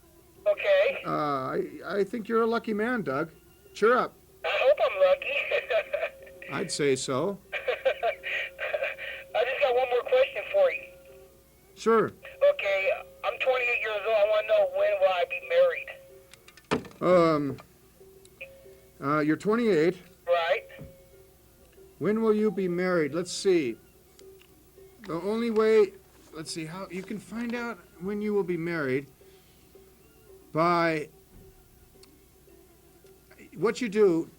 Okay. I think you're a lucky man, Doug. Cheer up. I hope I'm lucky. I'd say so. I just got one more question for you. Sure. Okay, I'm 28 years old. I want to know, when will I be married? You're 28. Right. When will you be married? Let's see. The only way, let's see, how you can find out when you will be married by what you do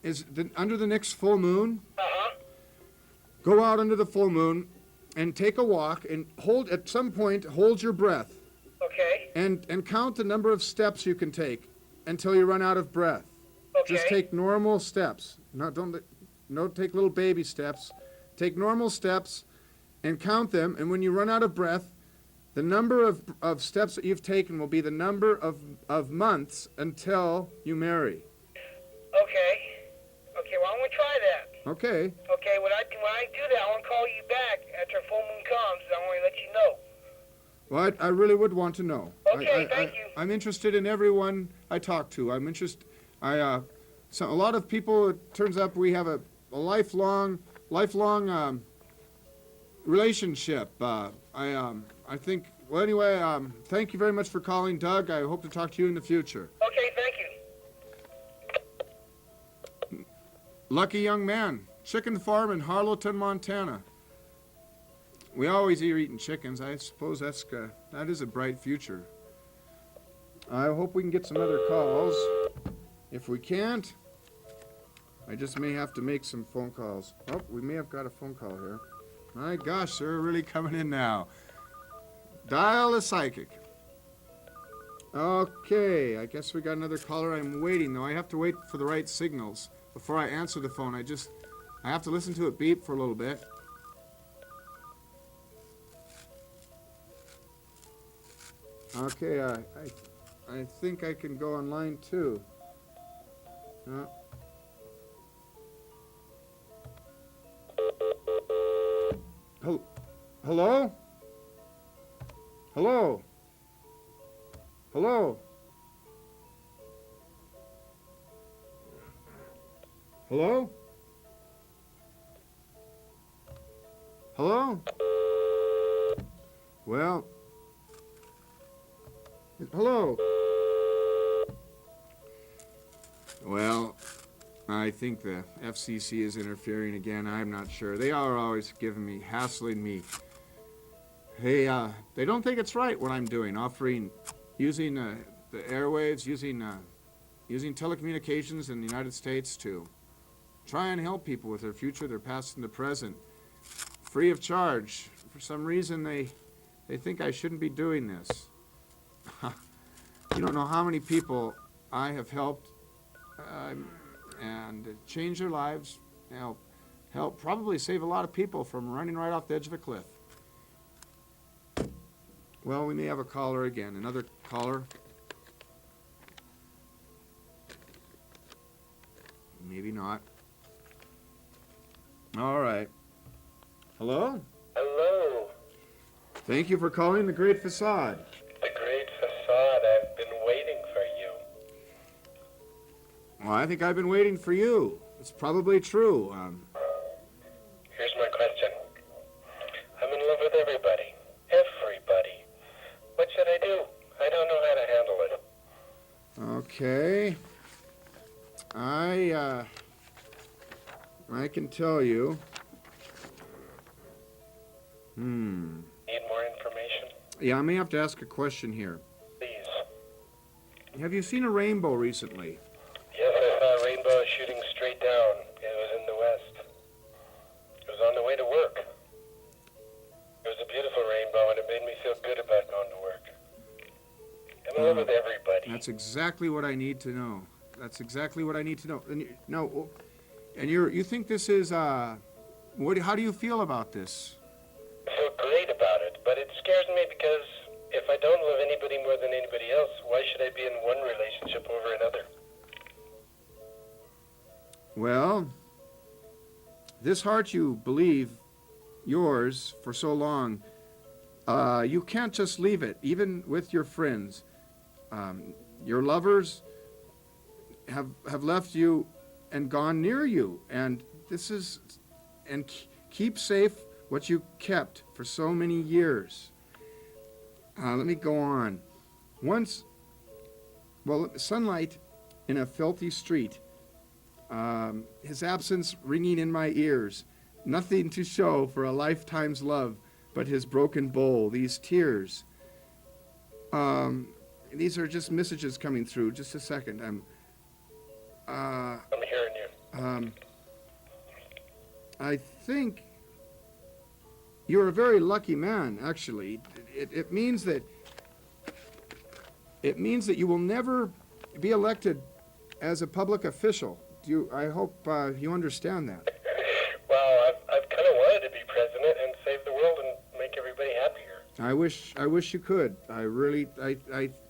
is under the next full moon, go out under the full moon and take a walk and at some point hold your breath. Okay. And count the number of steps you can take until you run out of breath. Okay. Just take normal steps. Don't take little baby steps. Take normal steps and count them, and when you run out of breath, the number of steps that you've taken will be the number of months until you marry. Okay. Okay, well, I'm going to try that. Okay. Okay, when I do that, I want to call you back after full moon comes, and I want to let you know. Well, I really would want to know. Okay, thank you. I'm interested in everyone I talk to. I'm interested. So a lot of people, it turns out we have a lifelong relationship. I think, well, anyway, thank you very much for calling, Doug. I hope to talk to you in the future. Okay, thank you. Lucky young man. Chicken farm in Harlowton, Montana. We always are eating chickens. I suppose that is a bright future. I hope we can get some other calls. If we can't, I just may have to make some phone calls. Oh, we may have got a phone call here. My gosh, they're really coming in now. Dial a Psychic. Okay, I guess we got another caller. I'm waiting, though. I have to wait for the right signals before I answer the phone. I have to listen to it beep for a little bit. Okay, I think I can go on line 2. Hello? Hello? Hello? Hello? Hello? Well, hello? Well, I think the FCC is interfering again. I'm not sure. They are always hassling me. Hey, they don't think it's right what I'm doing, using the airwaves, using using telecommunications in the United States to try and help people with their future, their past, and their present, free of charge. For some reason, they think I shouldn't be doing this. You don't know how many people I have helped and change their lives, help probably save a lot of people from running right off the edge of a cliff. Well, we may have a caller again. Another caller. Maybe not. All right. Hello? Hello. Thank you for calling the Great Facade. The Great Facade. I've been waiting for you. Well, I think I've been waiting for you. It's probably true. Here's my question. I'm in love with everybody. Everybody. What should I do? I don't know how to handle it. Okay. I can tell you. Need more information? Yeah, I may have to ask a question here. Please. Have you seen a rainbow recently? Yes, I saw a rainbow shooting straight down. It was in the west. It was on the way to work. It was a beautiful rainbow, and it made me feel good about going to work. I'm in love with everybody. That's exactly what I need to know. That's exactly what I need to know. And you think this is how do you feel about this? I feel great about it, but it scares me because if I don't love anybody more than anybody else, why should I be in one relationship over another? Well, this heart you believe yours for so long, you can't just leave it, even with your friends. Your lovers have left you and gone near you, and keep safe what you kept for so many years. Let me go on. Once, sunlight in a filthy street, his absence ringing in my ears, nothing to show for a lifetime's love but his broken bowl, these tears. These are just messages coming through. Just a second. I'm hearing you. I think you're a very lucky man, actually. It means that you will never be elected as a public official. I hope you understand that. Well, I've kind of wanted to be president and save the world and make everybody happier. I wish you could.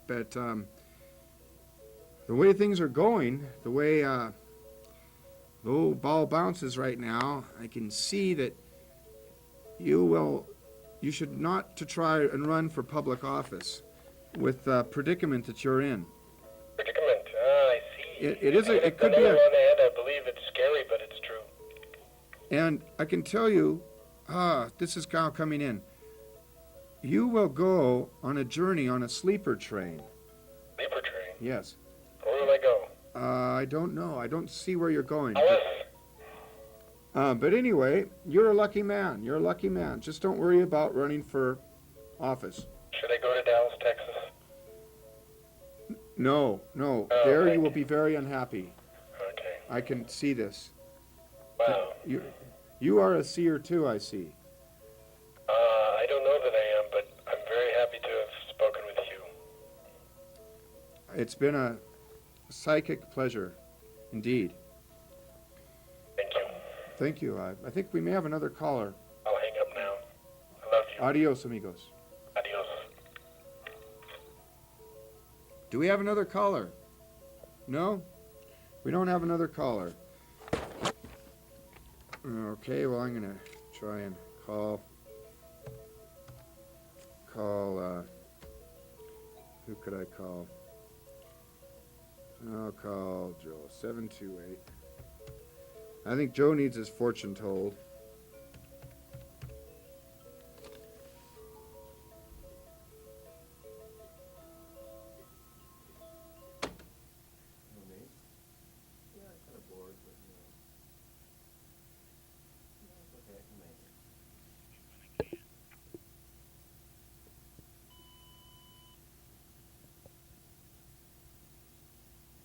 But the way things are going, the way the ball bounces right now, I can see that you should not to try and run for public office with the predicament that you're in. Predicament? I see. It could be on ahead, I believe it's scary, but it's true. And I can tell you, this is now coming in. You will go on a journey on a sleeper train. Sleeper train? Yes. Where will I go? I don't know. I don't see where you're going. Alice? But anyway, you're a lucky man. You're a lucky man. Just don't worry about running for office. Should I go to Dallas, Texas? No. There you will be very unhappy. Okay. I can see this. Wow. You are a seer too, I see. I don't know that I am, but I'm very happy to have spoken with you. It's been a psychic pleasure, indeed. Thank you. Thank you. I think we may have another caller. I'll hang up now. I love you. Adios, amigos. Adios. Do we have another caller? No? We don't have another caller. Okay, well, I'm going to try and call, who could I call? I'll call Joe, 728. I think Joe needs his fortune told.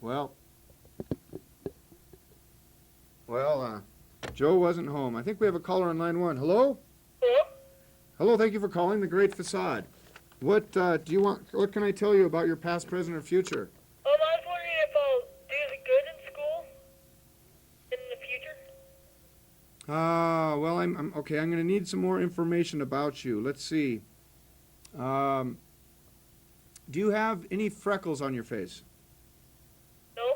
Well, Joe wasn't home. I think we have a caller on line 1. Hello? Hello? Hello, thank you for calling The Great Facade. What do you want? What can I tell you about your past, present, or future? I was wondering if I'll do good in school in the future. Well, I'm okay. I'm going to need some more information about you. Let's see. Do you have any freckles on your face? No?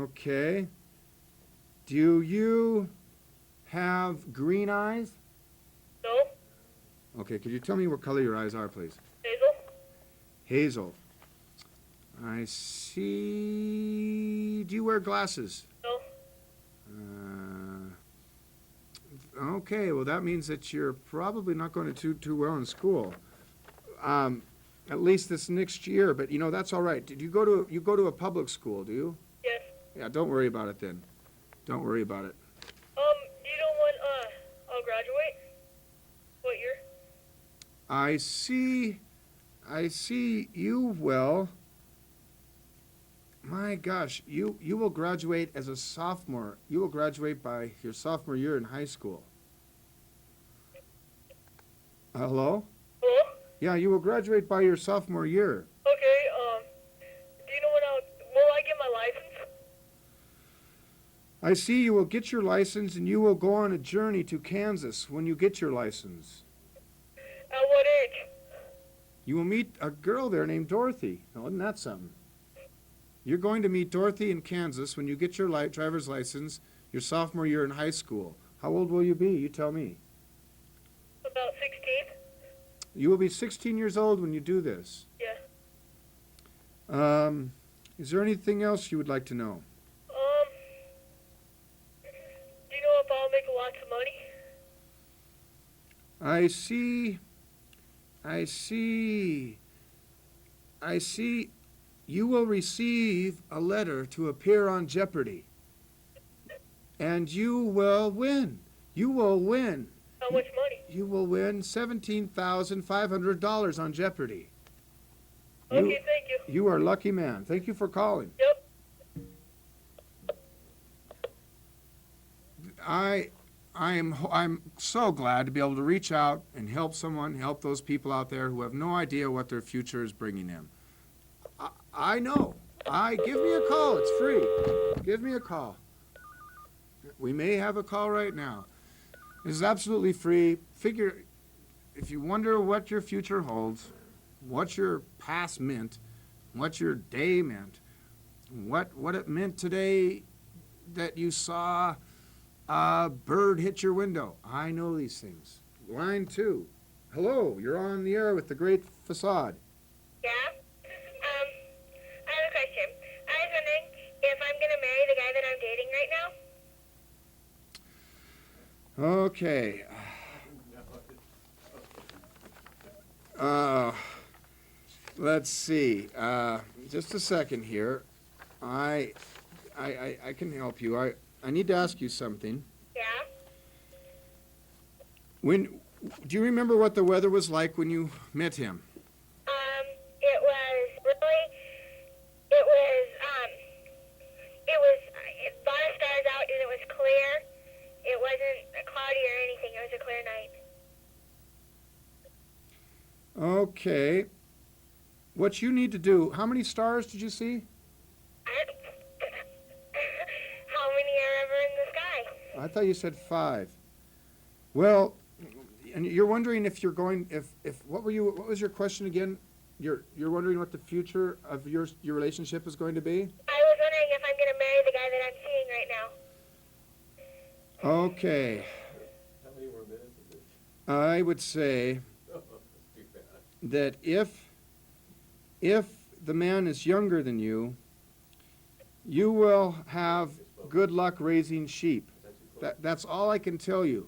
Okay. Do you have green eyes? No? Okay, could you tell me what color your eyes are, please? Hazel? Hazel. I see. Do you wear glasses? No? Okay, well, that means that you're probably not going to do too well in school. At least this next year, but you know, that's all right. Did you go to a public school, do you? Yes. Yeah, don't worry about it then. Don't worry about it. Do you know when, I'll graduate? What year? I see you, well, my gosh, you will graduate as a sophomore. You will graduate by your sophomore year in high school. Hello? Hello? Yeah, you will graduate by your sophomore year. Okay, do you know when will I get my license? I see you will get your license and you will go on a journey to Kansas when you get your license. At what age? You will meet a girl there named Dorothy. Oh, isn't that something? You're going to meet Dorothy in Kansas when you get your driver's license your sophomore year in high school. How old will you be? You tell me. About 16? You will be 16 years old when you do this. Yeah. Is there anything else you would like to know? Do you know if I'll make lots of money? I see you will receive a letter to appear on Jeopardy. And you will win. You will win. How much money? You will win $17,500 on Jeopardy. Okay, thank you. You are a lucky man. Thank you for calling. Yep. I'm so glad to be able to reach out and help those people out there who have no idea what their future is bringing them. I know. Give me a call. It's free. Give me a call. We may have a call right now. This is absolutely free. If you wonder what your future holds, what your past meant, what your day meant, what it meant today that you saw a bird hit your window. I know these things. Line 2. Hello, you're on the air with The Great Facade. Yeah? I have a question. I was wondering if I'm going to marry the guy that I'm dating right now. Okay. Let's see. Just a second here. I can help you. I need to ask you something. Yeah? Do you remember what the weather was like when you met him? It was really, it was a lot of stars out and it was clear. It wasn't cloudy or anything. It was a clear night. Okay. What you need to do, how many stars did you see? How many are ever in the sky? I thought you said 5. Well, and you're wondering if you're going, what was your question again? You're wondering what the future of your relationship is going to be? I was wondering if I'm going to marry the guy that I'm seeing right now. Okay. How many more minutes is it? I would say Too bad. that if the man is younger than you, you will have good luck raising sheep. That's all I can tell you.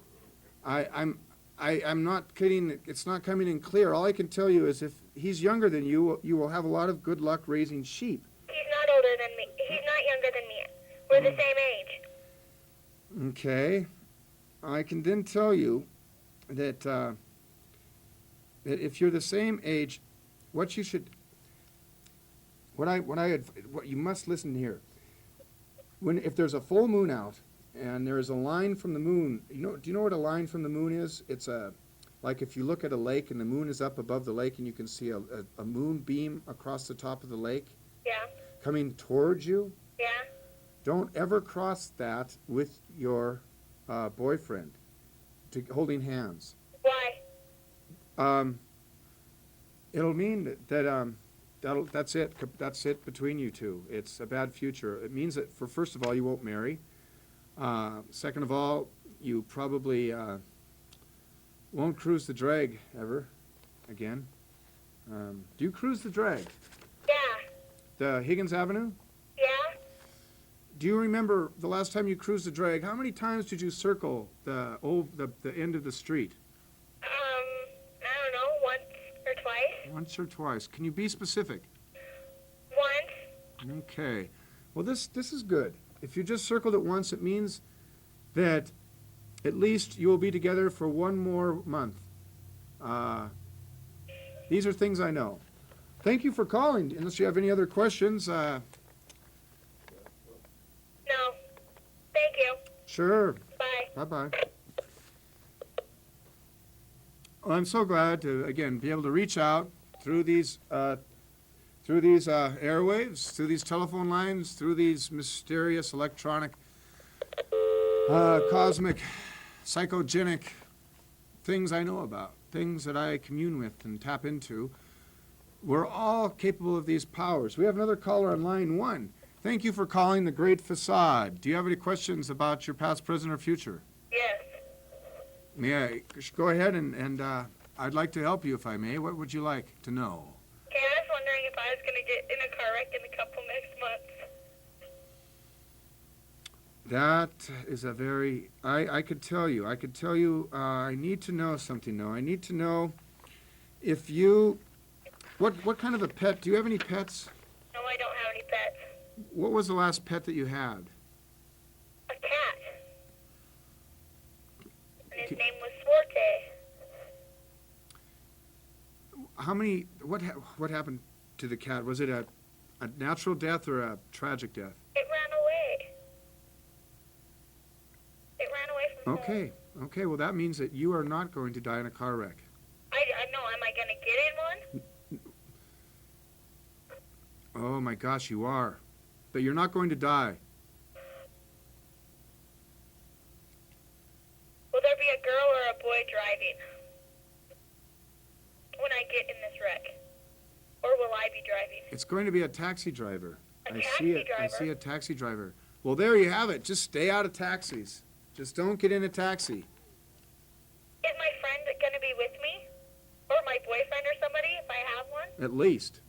I'm not kidding. It's not coming in clear. All I can tell you is if he's younger than you, you will have a lot of good luck raising sheep. He's not older than me. He's not younger than me. We're the same age. Okay. I can then tell you that that if you're the same age, what you must listen here. If there's a full moon out and there's a line from the moon. Do you know what a line from the moon is? It's like if you look at a lake and the moon is up above the lake and you can see a moon beam across the top of the lake Yeah. coming towards you. Yeah. Don't ever cross that with your boyfriend, holding hands. Why? It'll mean that's it between you two. It's a bad future. It means that first of all, you won't marry. Second of all, you probably won't cruise the drag ever again. Do you cruise the drag? Yeah. The Higgins Avenue? Yeah. Do you remember the last time you cruised the drag? How many times did you circle the end of the street? I don't know, once or twice. Once or twice. Can you be specific? Once. Okay. Well, this is good. If you just circled it once, it means that at least you will be together for one more month. These are things I know. Thank you for calling. Unless you have any other questions. No. Thank you. Sure. Bye. Bye-bye. Well, I'm so glad to, again, be able to reach out through these airwaves, through these telephone lines, through these mysterious electronic, cosmic, psychogenic things I know about, things that I commune with and tap into. We're all capable of these powers. We have another caller on line 1. Thank you for calling The Great Facade. Do you have any questions about your past, present, or future? Yes. May I go ahead and I'd like to help you if I may. What would you like to know? Okay, I was wondering if I was going to get in a car wreck in a couple next months. That is a very, I could tell you, I need to know something though. I need to know if you, what kind of a pet, do you have any pets? No, I don't have any pets. What was the last pet that you had? A cat. And his name was Forte. How many, what happened to the cat? Was it a natural death or a tragic death? It ran away. It ran away from home. Okay, well that means that you are not going to die in a car wreck. I know, am I going to get in one? Oh my gosh, you are. But you're not going to die. Will there be a girl or a boy driving when I get in this wreck? Or will I be driving? It's going to be a taxi driver. A taxi driver? I see a taxi driver. Well, there you have it. Just stay out of taxis. Just don't get in a taxi. Is my friend going to be with me? Or my boyfriend or somebody if I have one? At least.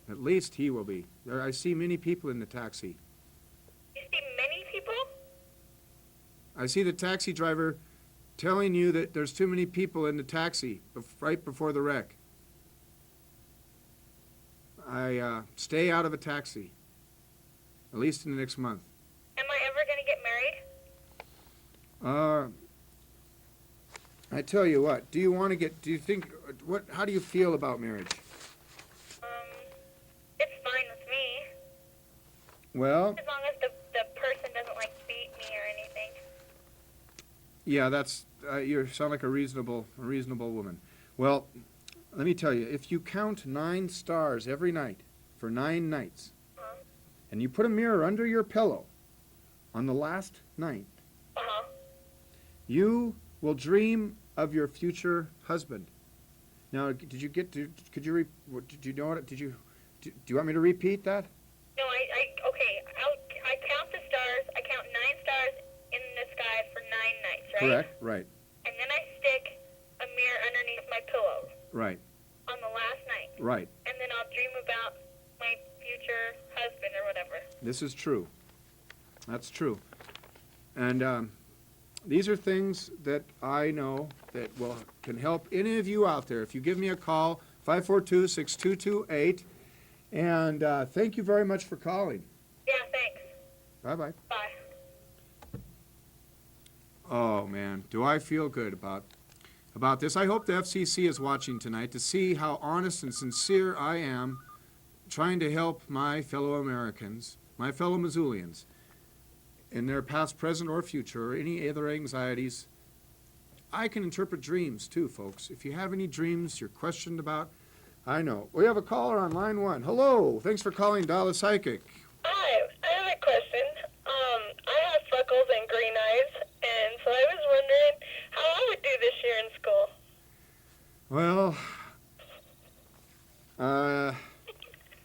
At least he will be. I see many people in the taxi. You see many people? I see the taxi driver telling you that there's too many people in the taxi right before the wreck. Stay out of a taxi. At least in the next month. Am I ever going to get married? I tell you what, do you think, how do you feel about marriage? It's fine with me. Well, As long as the person doesn't, like, beat me or anything. yeah, that's, you sound like a reasonable woman. Well, let me tell you, if you count 9 stars every night for 9 nights, and you put a mirror under your pillow on the last night, you will dream of your future husband. Now, do you want me to repeat that? No, okay, I count the stars. I count 9 stars in the sky for 9 nights, right? Correct, right, And then I stick a mirror underneath my pillow right, on the last night. right. And then I'll dream about my future husband or whatever. This is true. That's true. And these are things that I know that can help any of you out there. If you give me a call, 542-6228. And thank you very much for calling. Yeah, thanks. Bye-bye. Bye. Oh, man, do I feel good about this. I hope the FCC is watching tonight to see how honest and sincere I am trying to help my fellow Americans, my fellow Missoulians. in their past, present, or future, or any other anxieties. I can interpret dreams too, folks. If you have any dreams you're questioned about, I know. We have a caller on line 1. Hello. Thanks for calling Dial a Psychic. Hi, I have a question. I have freckles and green eyes, and so I was wondering how I would do this year in school. Well,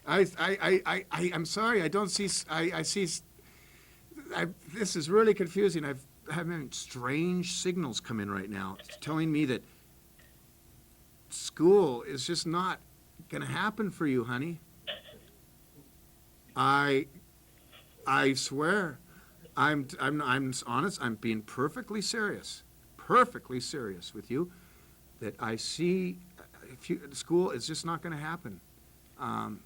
I'm sorry. I don't see. I see. This is really confusing. I'm having strange signals come in right now, telling me that school is just not going to happen for you, honey. I swear, I'm honest. I'm being perfectly serious with you. That I see, school is just not going to happen. Now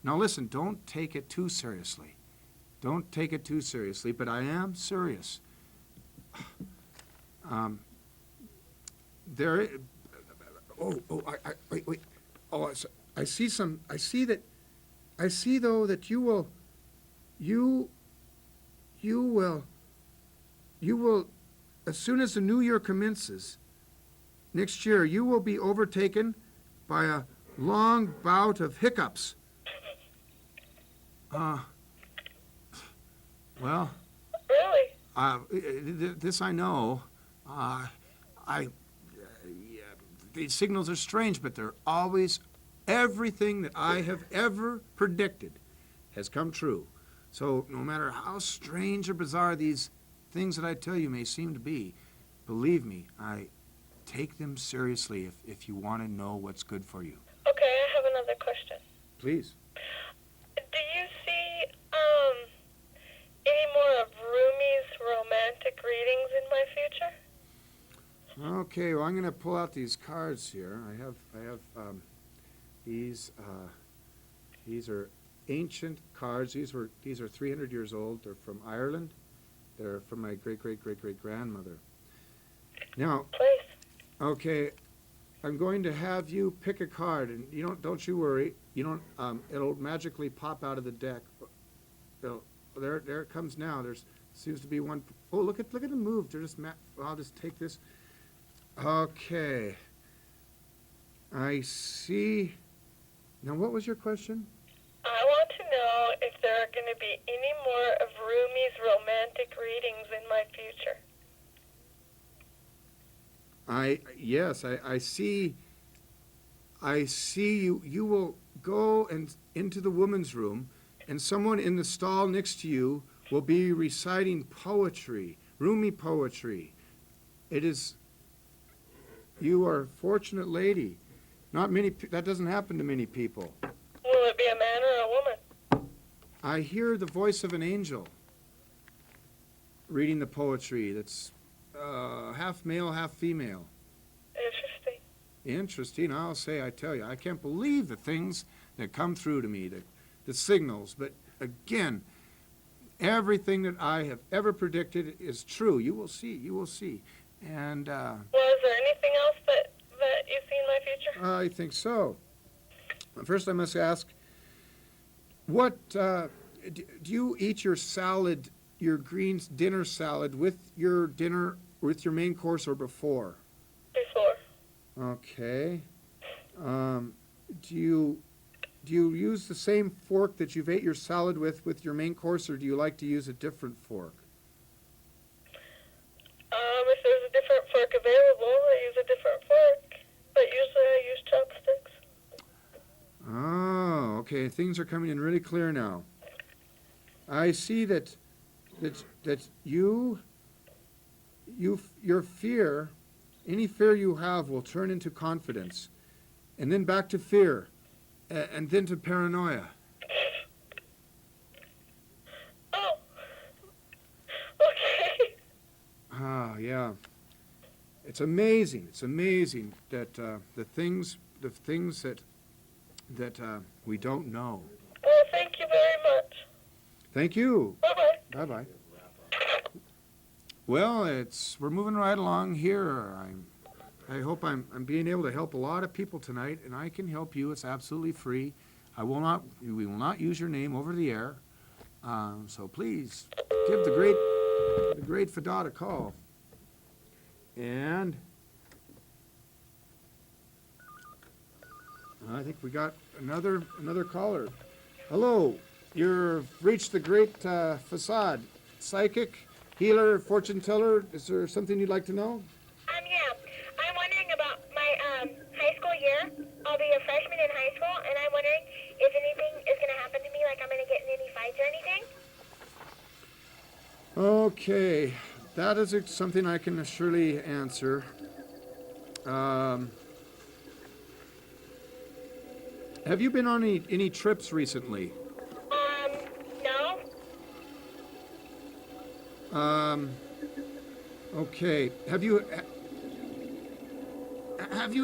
listen. Don't take it too seriously. Don't take it too seriously. But I am serious. Wait. Oh, I see some. I see though that you will, as soon as the new year commences, next year, you will be overtaken by a long bout of hiccups. Well. Really? This I know. These signals are strange, but they're always, everything that I have ever predicted has come true. So no matter how strange or bizarre these things that I tell you may seem to be, believe me, I take them seriously if you want to know what's good for you. Okay, I have another question. Please. Do you see any more of Rumi's romantic readings in my future? Okay, well, I'm going to pull out these cards here. I have these are ancient cards. These are 300 years old. They're from Ireland. They're from my great-great-great-great-grandmother. Now, Please. okay, I'm going to have you pick a card, and don't you worry. It'll magically pop out of the deck. There it comes now. Seems to be one. Oh, look at them move. They're just. I'll just take this. Okay. I see. Now, what was your question? I want to know if there are going to be any more of Rumi's romantic readings in my future. Yes, I see. I see you. You will go into the woman's room, and someone in the stall next to you will be reciting poetry, Rumi poetry. It is. You are a fortunate lady. Not many. That doesn't happen to many people. Will it be a man or a woman? I hear the voice of an angel reading the poetry. That's half male, half female. Interesting. Interesting. I tell you, I can't believe the things that come through to me, the signals. But again, everything that I have ever predicted is true. You will see. And Well, is there anything else that you see in my future? I think so. First, I must ask, what do you eat your salad, your greens dinner salad with your main course or before? Before. Okay. Do you use the same fork that you've ate your salad with your main course, or do you like to use a different fork? If there's a different fork available, I use a different fork. But usually I use chopsticks. Oh, okay. Things are coming in really clear now. I see that your fear, any fear you have, will turn into confidence, and then back to fear, and then to paranoia. Oh. Okay. Ah, yeah. It's amazing. It's amazing that the things that we don't know. Well, thank you very much. Thank you. Bye-bye. Bye-bye. Well, we're moving right along here. I hope I'm being able to help a lot of people tonight, and I can help you. It's absolutely free. We will not use your name over the air. So please give the great Fadot a call. And I think we got another caller. Hello, you've reached the great Facade, psychic, healer, fortune teller. Is there something you'd like to know? Yeah. I'm wondering about my high school year. I'll be a freshman in high school, and I'm wondering if anything is going to happen to me, like I'm going to get in any fights or anything. Okay, that is something I can surely answer. Have you been on any trips recently? No. Okay. Have you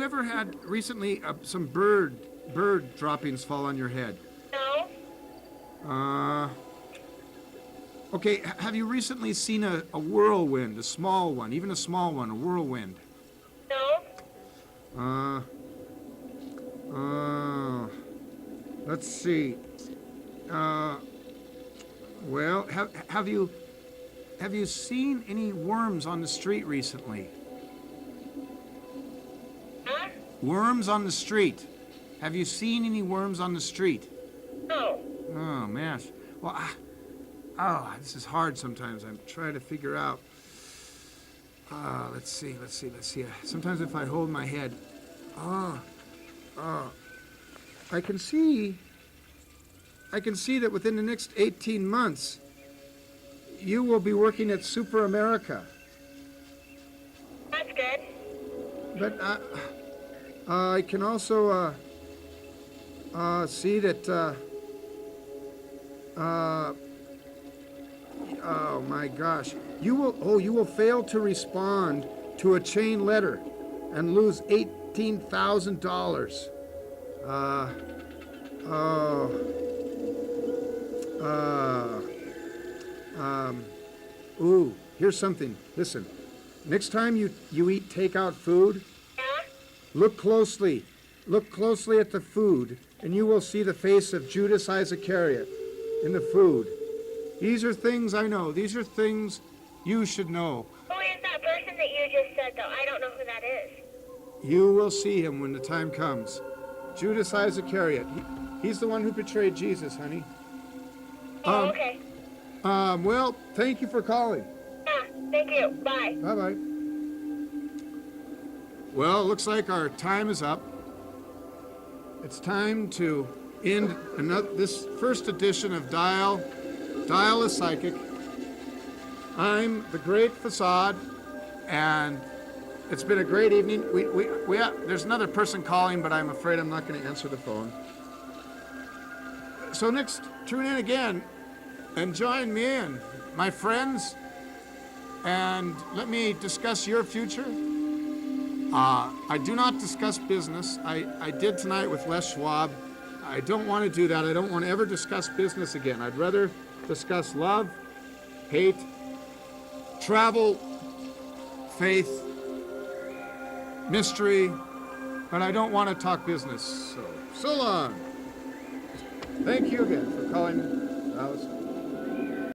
ever had recently some bird droppings fall on your head? No. Okay. Have you recently seen a whirlwind, a small one, even a small one, a whirlwind? No. Let's see. Well, have you seen any worms on the street recently? Huh? Worms on the street. Have you seen any worms on the street? No. Oh, man. Well, this is hard sometimes. I'm trying to figure out. Let's see. Sometimes if I hold my head, I can see that within the next 18 months, you will be working at Super America. That's good. But I can also see that, oh my gosh, you will fail to respond to a chain letter and lose $18,000. Here's something. Listen, next time you eat takeout food, look closely at the food, and you will see the face of Judas Iscariot in the food. These are things I know. These are things you should know. Who is that person that you just said, though? I don't know who that is. You will see him when the time comes. Judas Iscariot. He's the one who betrayed Jesus, honey. Oh, okay. Well, thank you for calling. Yeah, thank you. Bye. Bye-bye. Well, it looks like our time is up. It's time to end this first edition of Dial a Psychic. I'm the Great Facade, and it's been a great evening. There's another person calling, but I'm afraid I'm not going to answer the phone. So next, tune in again and join me and my friends, and let me discuss your future. I do not discuss business. I did tonight with Les Schwab. I don't want to do that. I don't want to ever discuss business again. I'd rather discuss love, hate, travel, faith, mystery, but I don't want to talk business. So long. Thank you again for calling Alice.